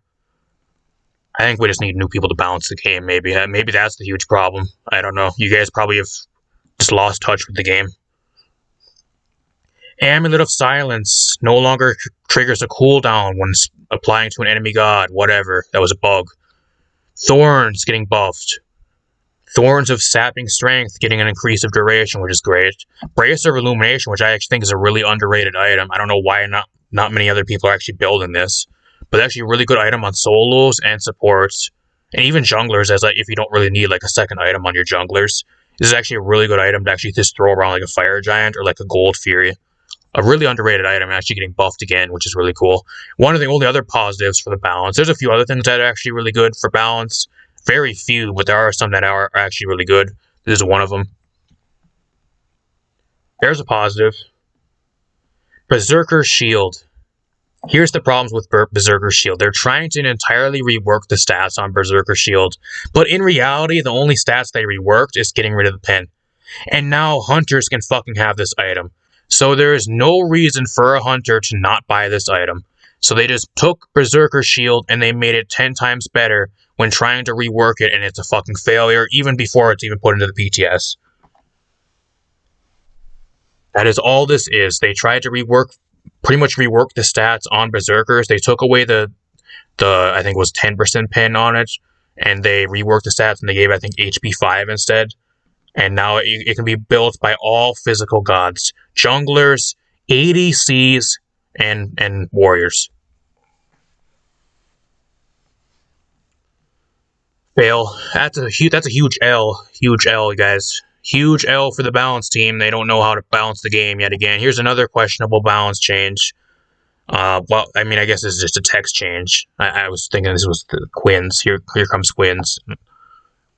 I think we just need new people to balance the game, maybe. Maybe that's the huge problem. I don't know. You guys probably have just lost touch with the game. Amulet of Silence no longer triggers a cooldown when applying to an enemy god. Whatever. That was a bug. Thorns getting buffed. Thorns of Sapping Strength getting an increase of duration, which is great. Bracer of Illumination, which I actually think is a really underrated item. I don't know why not many other people are actually building this. But actually a really good item on solos and supports. And even junglers, as like, if you don't really need like a second item on your junglers. This is actually a really good item to actually just throw around like a Fire Giant or like a Gold Fury. A really underrated item, actually getting buffed again, which is really cool. One of the only other positives for the balance. There's a few other things that are actually really good for balance. Very few, but there are some that are actually really good. This is one of them. There's a positive. Berserker Shield. Here's the problems with Berserker Shield. They're trying to entirely rework the stats on Berserker Shield, but in reality, the only stats they reworked is getting rid of the pin. And now hunters can fucking have this item. So there is no reason for a hunter to not buy this item. So they just took Berserker Shield and they made it 10 times better when trying to rework it, and it's a fucking failure even before it's even put into the PTS. That is all this is. They tried to pretty much rework the stats on Berserkers. They took away the I think it was 10% pin on it, and they reworked the stats and they gave, I think, HP 5 instead. And now it can be built by all physical gods. Junglers, ADCs, and warriors. Fail. That's a huge L. Huge L, guys. Huge L for the balance team. They don't know how to balance the game yet again. Here's another questionable balance change. Well, I mean, I guess this is just a text change. I was thinking this was the Quins. Here comes Quins.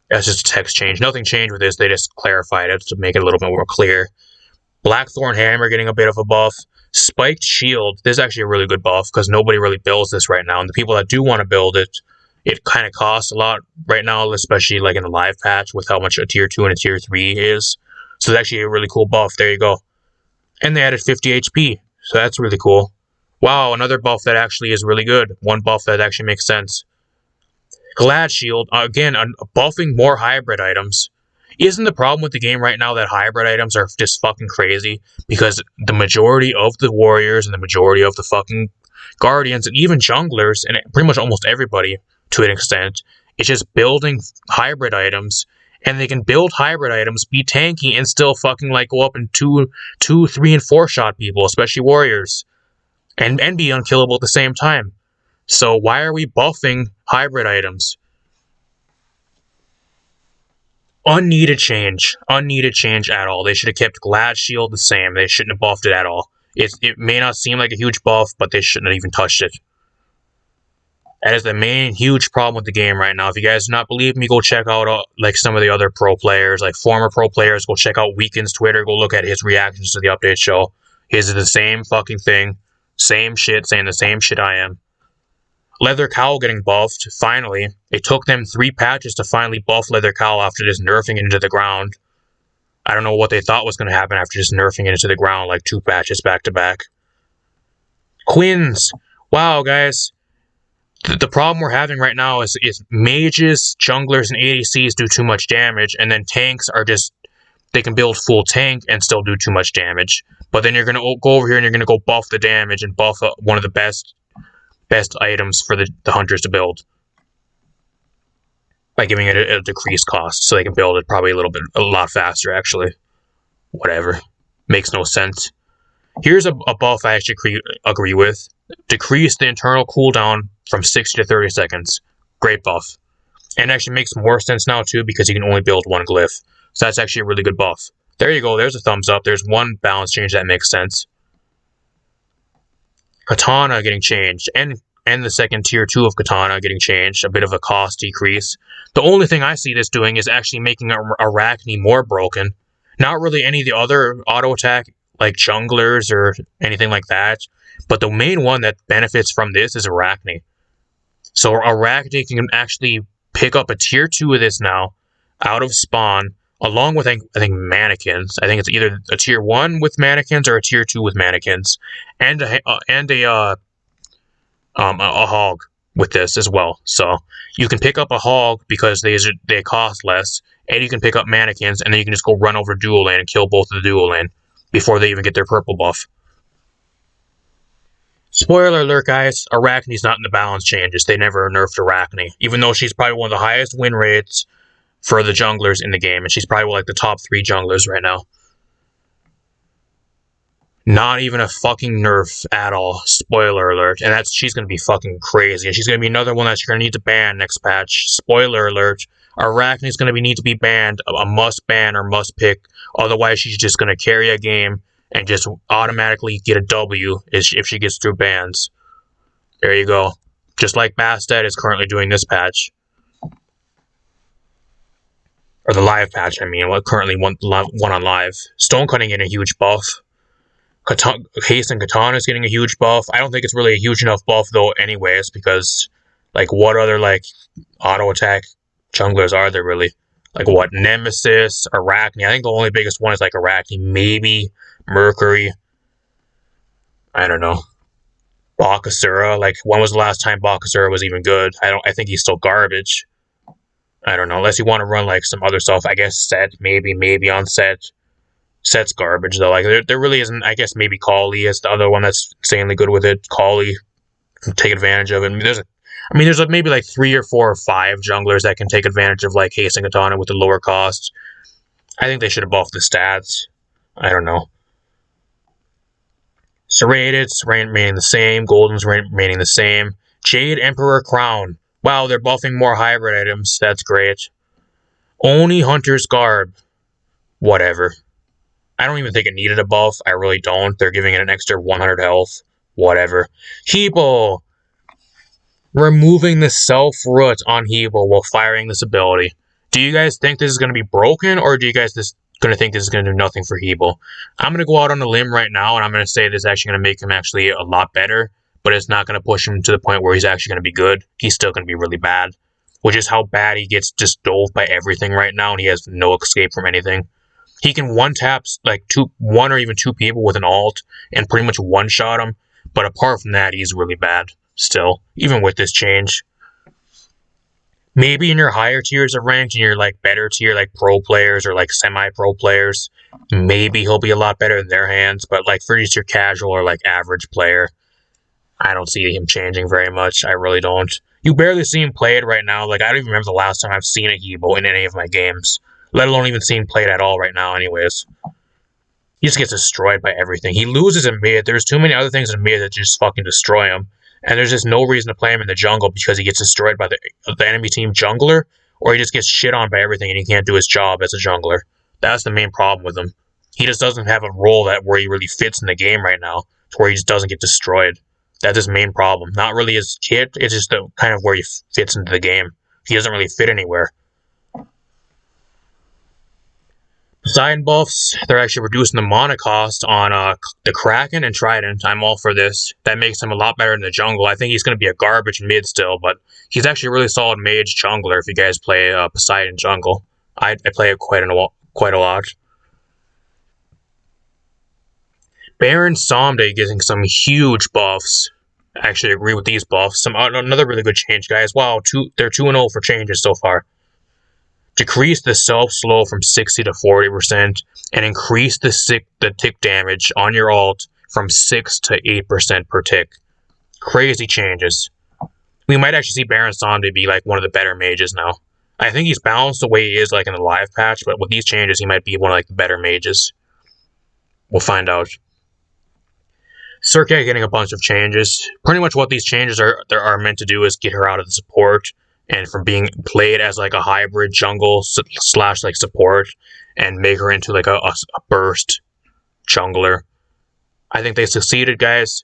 That's just a text change. Nothing changed with this. They just clarified it to make it a little bit more clear. Blackthorn Hammer getting a bit of a buff. Spiked Shield. This is actually a really good buff because nobody really builds this right now. And the people that do want to build it, it kind of costs a lot right now, especially like in the live patch with how much a tier 2 and a tier 3 is. So it's actually a really cool buff. There you go. And they added 50 HP. So that's really cool. Wow, another buff that actually is really good. One buff that actually makes sense. Glad Shield. Again, buffing more hybrid items. Isn't the problem with the game right now that hybrid items are just fucking crazy? Because the majority of the warriors and the majority of the fucking guardians and even junglers and pretty much almost everybody to an extent, it's just building hybrid items, and they can build hybrid items, be tanky, and still fucking like go up and 2, 3, and 4 shot people, especially warriors, and be unkillable at the same time. So why are we buffing hybrid items? Unneeded change. Unneeded change at all. They should have kept Glad Shield the same. They shouldn't have buffed it at all. It may not seem like a huge buff, but they shouldn't have even touched it. That is the main huge problem with the game right now. If you guys do not believe me, go check out like some of the other pro players, like former pro players. Go check out Weekend's Twitter. Go look at his reactions to the update show. His is the same fucking thing. Same shit, saying the same shit I am. Leather Cowl getting buffed, finally. It took them 3 patches to finally buff Leather Cowl after just nerfing it into the ground. I don't know what they thought was going to happen after just nerfing it into the ground like 2 patches back to back. Quins. Wow, guys. The problem we're having right now is mages, junglers, and ADCs do too much damage, and then tanks are just, they can build full tank and still do too much damage. But then you're going to go over here and you're going to go buff the damage and buff one of the best items for the hunters to build. by giving it a decreased cost, so they can build it probably a lot faster, actually. Whatever. Makes no sense. Here's a buff I actually agree with. Decrease the internal cooldown from 60 to 30 seconds. Great buff. And it actually makes more sense now, too, because you can only build one glyph. So that's actually a really good buff. There you go. There's a thumbs up. There's one balance change that makes sense. Katana getting changed. And the second tier 2 of Katana getting changed. A bit of a cost decrease. The only thing I see this doing is actually making Arachni more broken. Not really any of the other auto attack, like junglers or anything like that. But the main one that benefits from this is Arachni. So Arachni can actually pick up a tier 2 of this now, out of spawn, along with, I think mannequins. I think it's either a tier 1 with mannequins or a tier 2 with mannequins. And a hog with this as well. So you can pick up a hog because they cost less, and you can pick up mannequins, and then you can just go run over dual lane and kill both of the dual lane before they even get their purple buff. Spoiler alert, guys, Arachni's not in the balance changes. They never nerfed Arachni, even though she's probably one of the highest win rates for the junglers in the game, and she's probably like the top 3 junglers right now. Not even a fucking nerf at all. Spoiler alert. And she's going to be fucking crazy. And she's going to be another one that you're going to need to ban next patch. Spoiler alert. Arachni's going to need to be banned. A must ban or must pick. Otherwise, she's just going to carry a game and just automatically get a W if she gets through bans. There you go. Just like Bastet is currently doing this patch. Or the live patch, I mean. Currently one on live. Stonecutting getting a huge buff. Hasten Katana is getting a huge buff. I don't think it's really a huge enough buff, though, anyways, because, like, what other, like, auto-attack junglers are there, really? Like, what? Nemesis, Arachni. I think the only biggest one is, like, Arachni. Maybe Mercury. I don't know. Bakasura. Like, when was the last time Bakasura was even good? I think he's still garbage. I don't know. Unless you want to run, like, some other stuff. I guess Set. Maybe on Set. Set's garbage, though. Like, there really isn't. I guess maybe Kali is the other one that's insanely good with it. Kali can take advantage of it. There's maybe like 3 or 4 or 5 junglers that can take advantage of, like, Hasten Katana with the lower cost. I think they should have buffed the stats. I don't know. Serrated's remaining the same. Golden's remaining the same. Jade Emperor Crown. Wow, they're buffing more hybrid items. That's great. Oni Hunter's Garb. Whatever. I don't even think it needed a buff. I really don't. They're giving it an extra 100 health. Whatever. Hebo. Removing the self-root on Hebo while firing this ability. Do you guys think this is going to be broken, or do you guys going to think this is going to do nothing for Hebo? I'm going to go out on a limb right now, and I'm going to say this is actually going to make him actually a lot better, but it's not going to push him to the point where he's actually going to be good. He's still going to be really bad, which is how bad he gets just dove by everything right now, and he has no escape from anything. He can one-tap like 1 or even 2 people with an ult and pretty much one-shot them. But apart from that, he's really bad still, even with this change. Maybe in your higher tiers of rank, in your like better tier, like pro players or like semi-pro players, maybe he'll be a lot better in their hands. But like for just your casual or like average player, I don't see him changing very much. I really don't. You barely see him played right now. Like, I don't even remember the last time I've seen a Hebo in any of my games. Let alone even seeing played at all right now anyways. He just gets destroyed by everything. He loses in mid. There's too many other things in mid that just fucking destroy him. And there's just no reason to play him in the jungle because he gets destroyed by the enemy team jungler, or he just gets shit on by everything and he can't do his job as a jungler. That's the main problem with him. He just doesn't have a role where he really fits in the game right now, to where he just doesn't get destroyed. That's his main problem. Not really his kit, it's just the kind of where he fits into the game. He doesn't really fit anywhere. Poseidon buffs, they're actually reducing the mana cost on the Kraken and Trident. I'm all for this. That makes him a lot better in the jungle. I think he's going to be a garbage mid still, but he's actually a really solid mage jungler if you guys play Poseidon jungle. I play it quite a lot. Baron Somde getting some huge buffs. I actually agree with these buffs. Another really good change, guys. Wow, they're 2-0 for changes so far. Decrease the self-slow from 60 to 40%, and increase the tick damage on your ult from 6 to 8% per tick. Crazy changes. We might actually see Baron Somde be like one of the better mages now. I think he's balanced the way he is like in the live patch, but with these changes, he might be one of like the better mages. We'll find out. Serket getting a bunch of changes. Pretty much what these changes are meant to do is get her out of the support and from being played as like a hybrid jungle slash like support and make her into like a burst jungler. I think they succeeded, guys.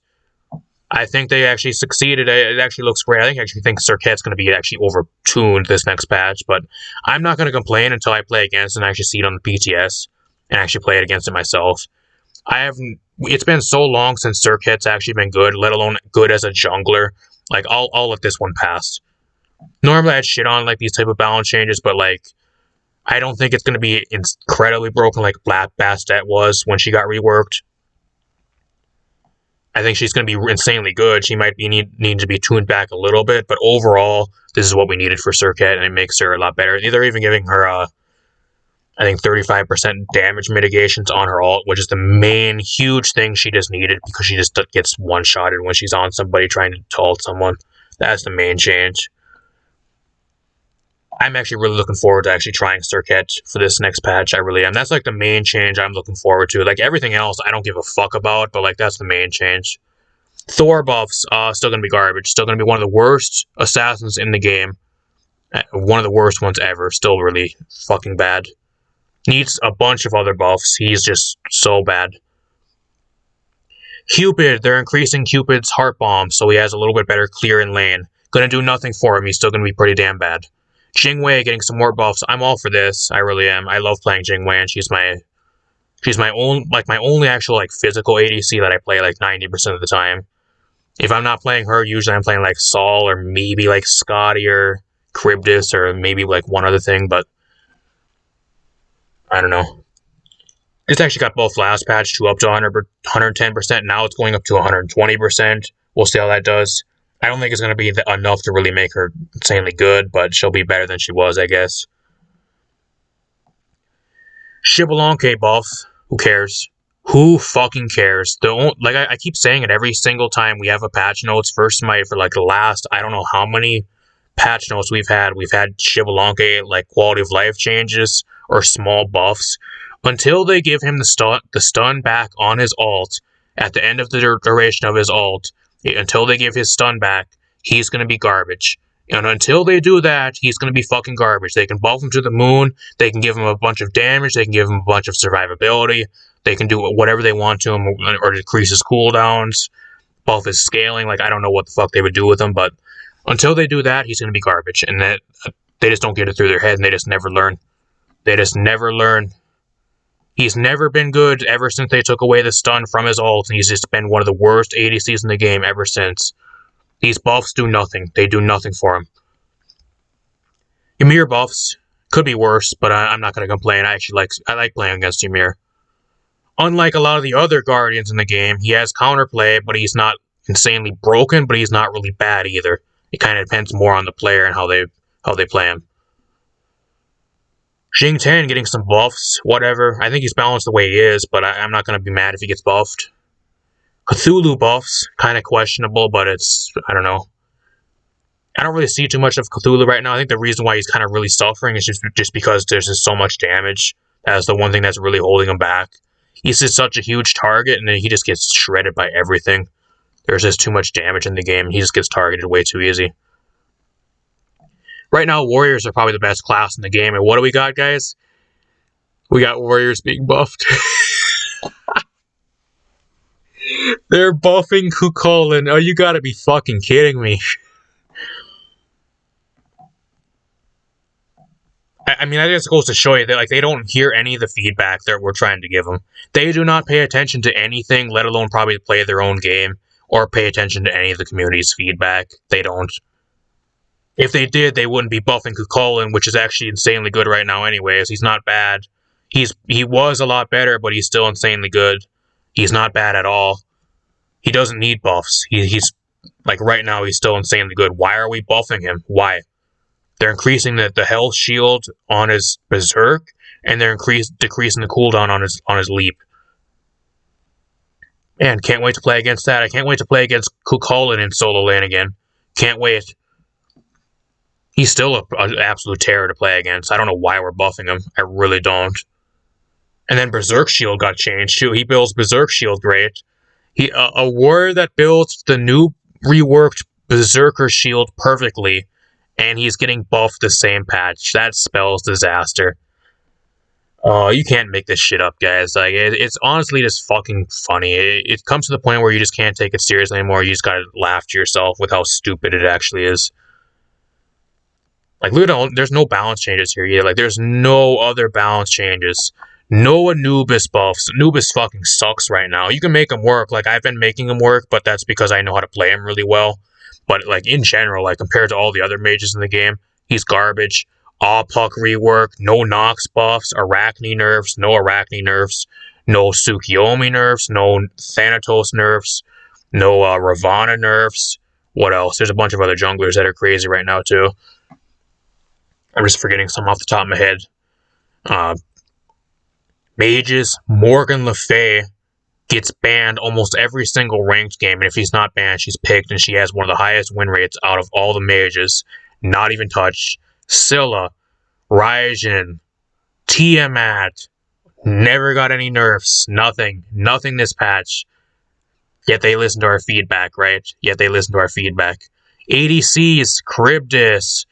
I think they actually succeeded. It actually looks great. I actually think Serket's going to be actually overtuned this next patch, but I'm not going to complain until I play against it and actually see it on the PTS and actually play it against it myself. It's been so long since Serket's actually been good, let alone good as a jungler. Like, I'll let this one pass. Normally I'd shit on like these type of balance changes, but like I don't think it's going to be incredibly broken like Black Bastet was when she got reworked. I think she's going to be insanely good. She might be need to be tuned back a little bit, but overall, this is what we needed for Serket, and it makes her a lot better. They're even giving her, I think, 35% damage mitigations on her ult, which is the main huge thing she just needed because she just gets one-shotted when she's on somebody trying to ult someone. That's the main change. I'm actually really looking forward to actually trying Serket for this next patch. I really am. That's like the main change I'm looking forward to. Like everything else, I don't give a fuck about, but like that's the main change. Thor buffs, still gonna be garbage. Still gonna be one of the worst assassins in the game. One of the worst ones ever. Still really fucking bad. Needs a bunch of other buffs. He's just so bad. Cupid, they're increasing Cupid's heart bomb, so he has a little bit better clear in lane. Gonna do nothing for him. He's still gonna be pretty damn bad. Ching Wei getting some more buffs. I'm all for this. I really am. I love playing Ching Wei, and she's my only actual like physical ADC that I play like 90% of the time. If I'm not playing her, usually I'm playing like Saul or maybe like Scotty or Cribdus or maybe like one other thing, but I don't know. It's actually got both last patch to up to 110%. Now it's going up to 120%. We'll see how that does. I don't think it's going to be enough to really make her insanely good, but she'll be better than she was, I guess. Xbalanque buff. Who cares? Who fucking cares? I keep saying it every single time we have a patch notes for Smite for like the last, I don't know how many patch notes we've had. We've had Xbalanque like quality of life changes or small buffs. Until they give him the stun back on his ult at the end of the duration of his ult, until they give his stun back, he's going to be garbage. And until they do that, he's going to be fucking garbage. They can buff him to the moon. They can give him a bunch of damage. They can give him a bunch of survivability. They can do whatever they want to him or decrease his cooldowns, buff his scaling. Like, I don't know what the fuck they would do with him, but until they do that, he's going to be garbage. And that they just don't get it through their head, and they just never learn. They just never learn. He's never been good ever since they took away the stun from his ult, and he's just been one of the worst ADCs in the game ever since. These buffs do nothing. They do nothing for him. Ymir buffs could be worse, but I'm not going to complain. I like playing against Ymir. Unlike a lot of the other Guardians in the game, he has counterplay, but he's not insanely broken, but he's not really bad either. It kind of depends more on the player and how they play him. Xing Tian getting some buffs, whatever. I think he's balanced the way he is, but I'm not going to be mad if he gets buffed. Cthulhu buffs, kind of questionable, but I don't know. I don't really see too much of Cthulhu right now. I think the reason why he's kind of really suffering is just because there's just so much damage. That's the one thing that's really holding him back. He's just such a huge target, and then he just gets shredded by everything. There's just too much damage in the game, and he just gets targeted way too easy. Right now, Warriors are probably the best class in the game. And what do we got, guys? We got Warriors being buffed. They're buffing Kukulin. Oh, you gotta be fucking kidding me. I mean, that just goes to show you that like they don't hear any of the feedback that we're trying to give them. They do not pay attention to anything, let alone probably play their own game or pay attention to any of the community's feedback. They don't. If they did, they wouldn't be buffing Kukulin, which is actually insanely good right now anyways. He's not bad. He was a lot better, but he's still insanely good. He's not bad at all. He doesn't need buffs. He's like right now he's still insanely good. Why are we buffing him? Why? They're increasing the health shield on his Berserk, and they're decreasing the cooldown on his leap. Man, can't wait to play against that. I can't wait to play against Kukulin in solo lane again. Can't wait. He's still an absolute terror to play against. I don't know why we're buffing him. I really don't. And then Berserk Shield got changed too. He builds Berserk Shield great. A warrior that builds the new reworked Berserker Shield perfectly, and he's getting buffed the same patch. That spells disaster. Oh, you can't make this shit up, guys. Like, it's honestly just fucking funny. It comes to the point where you just can't take it seriously anymore. You just gotta laugh to yourself with how stupid it actually is. Like, there's no balance changes here either. Like, there's no other balance changes. No Anubis buffs. Anubis fucking sucks right now. You can make him work. Like, I've been making him work, but that's because I know how to play him really well. But, like, in general, like, compared to all the other mages in the game, he's garbage. All Puck rework, no Nox buffs, Arachni nerfs, no Arachni nerfs, no Tsukiyomi nerfs, no Thanatos nerfs, no Ravana nerfs. What else? There's a bunch of other junglers that are crazy right now, too. I'm just forgetting some off the top of my head. Mages, Morgan Le Fay gets banned almost every single ranked game, and if he's not banned, she's picked, and she has one of the highest win rates out of all the mages. Not even touched. Scylla, Raijin, Tiamat, never got any nerfs. Nothing this patch. Yet they listen to our feedback, right? ADCs, Charybdis.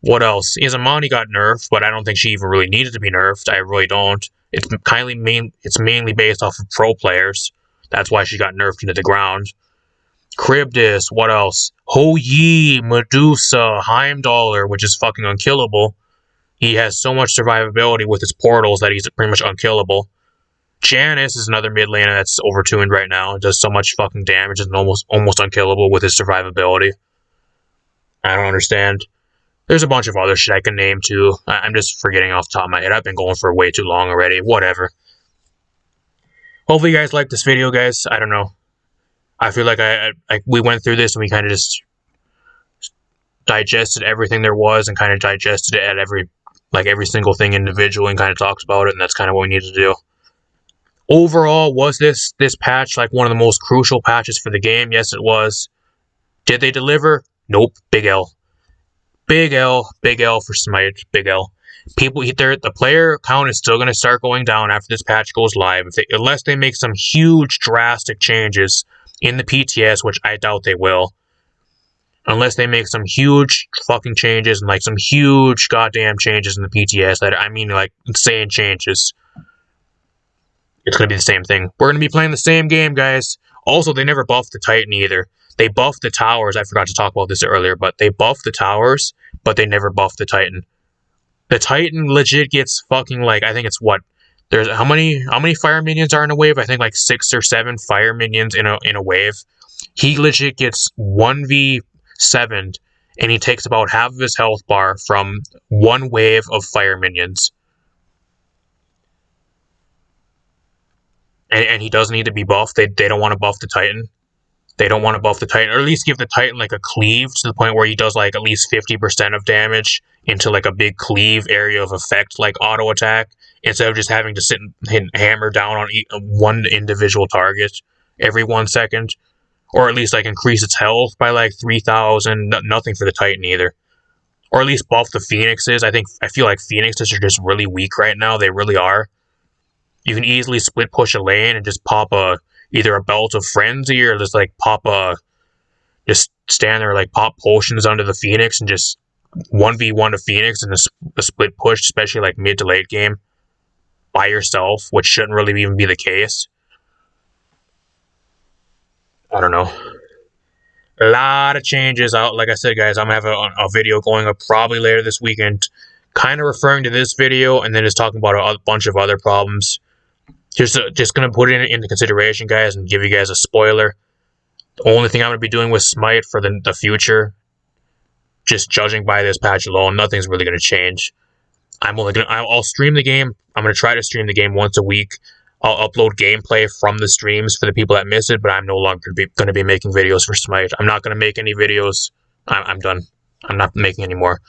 What else? Izamani got nerfed, but I don't think she even really needed to be nerfed. I really don't. It's mainly based off of pro players. That's why she got nerfed into the ground. Charybdis, what else? Ho Yi, Medusa, Heimdallr, which is fucking unkillable. He has so much survivability with his portals that he's pretty much unkillable. Janus is another mid laner that's overtuned right now. It does so much fucking damage and almost unkillable with his survivability. I don't understand. There's a bunch of other shit I can name too. I'm just forgetting off the top of my head. I've been going for way too long already. Whatever. Hopefully you guys liked this video, guys. I don't know. I feel like we went through this and we kind of just digested everything there was and kind of digested it at every single thing individually and kind of talked about it, and that's kind of what we needed to do. Overall, was this patch like one of the most crucial patches for the game? Yes, it was. Did they deliver? Nope. Big L. Big L for Smite. Big L. The player count is still going to start going down after this patch goes live, unless they make some huge, drastic changes in the PTS, which I doubt they will. Unless they make some huge fucking changes and like some huge goddamn changes in the PTS. That I mean, like insane changes. It's going to be the same thing. We're going to be playing the same game, guys. Also, they never buffed the Titan either. They buffed the towers. I forgot to talk about this earlier, but they buffed the towers, but they never buffed the Titan. The Titan legit gets fucking like, I think it's what? There's how many fire minions are in a wave? I think like 6 or 7 fire minions in a wave. He legit gets 1v7'd, and he takes about half of his health bar from one wave of fire minions. And he doesn't need to be buffed. They don't want to buff the Titan. They don't want to buff the Titan, or at least give the Titan like a cleave to the point where he does like at least 50% of damage into like a big cleave area of effect, like auto attack, instead of just having to sit and hammer down on one individual target every 1 second, or at least like increase its health by like 3,000. Nothing for the Titan either, or at least buff the Phoenixes. I feel like Phoenixes are just really weak right now. They really are. You can easily split push a lane and just pop either a Belt of Frenzy or just like just stand there like pop potions onto the Phoenix and just 1v1 to Phoenix and a split push, especially like mid to late game by yourself, which shouldn't really even be the case. I don't know. A lot of changes out. Like I said, guys, I'm gonna have a video going up probably later this weekend, kind of referring to this video and then just talking about a bunch of other problems. Just gonna put it into consideration, guys, and give you guys a spoiler. The only thing I'm gonna be doing with Smite for the future, just judging by this patch alone, nothing's really gonna change. I'll stream the game. I'm gonna try to stream the game once a week. I'll upload gameplay from the streams for the people that miss it, but I'm no longer gonna be making videos for Smite. I'm not gonna make any videos. I'm done. I'm not making any more.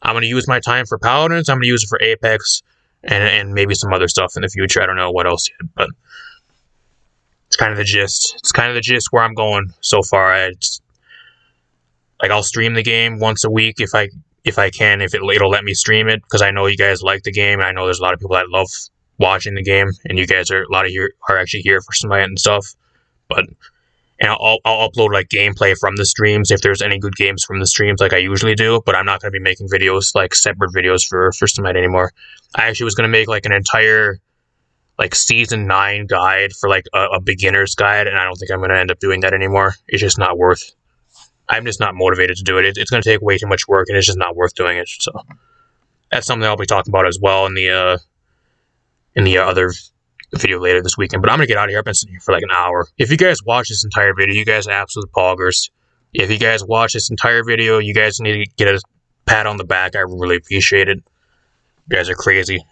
I'm gonna use my time for Paladins. I'm gonna use it for Apex. And maybe some other stuff in the future. I don't know what else yet, but it's kind of the gist. It's kind of the gist where I'm going so far. I'll stream the game once a week if if I can, if it'll let me stream it, because I know you guys like the game. I know there's a lot of people that love watching the game, and you guys a lot of you are actually here for Smite and stuff. But and I'll upload like gameplay from the streams if there's any good games from the streams, like I usually do. But I'm not going to be making videos like separate videos for Smite anymore. I actually was going to make like an entire like season 9 guide for like a beginner's guide, and I don't think I'm going to end up doing that anymore. It's just not worth. I'm just not motivated to do it. It's going to take way too much work, and it's just not worth doing it. So that's something I'll be talking about as well in the other video later this weekend. But I'm going to get out of here. I've been sitting here for like an hour. If you guys watch this entire video, you guys are absolute poggers. If you guys watch this entire video, you guys need to get a pat on the back. I really appreciate it. You guys are crazy.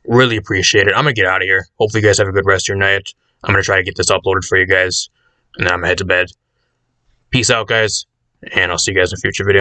Really appreciate it. I'm going to get out of here. Hopefully you guys have a good rest of your night. I'm going to try to get this uploaded for you guys, and then I'm going to head to bed. Peace out, guys, and I'll see you guys in a future video.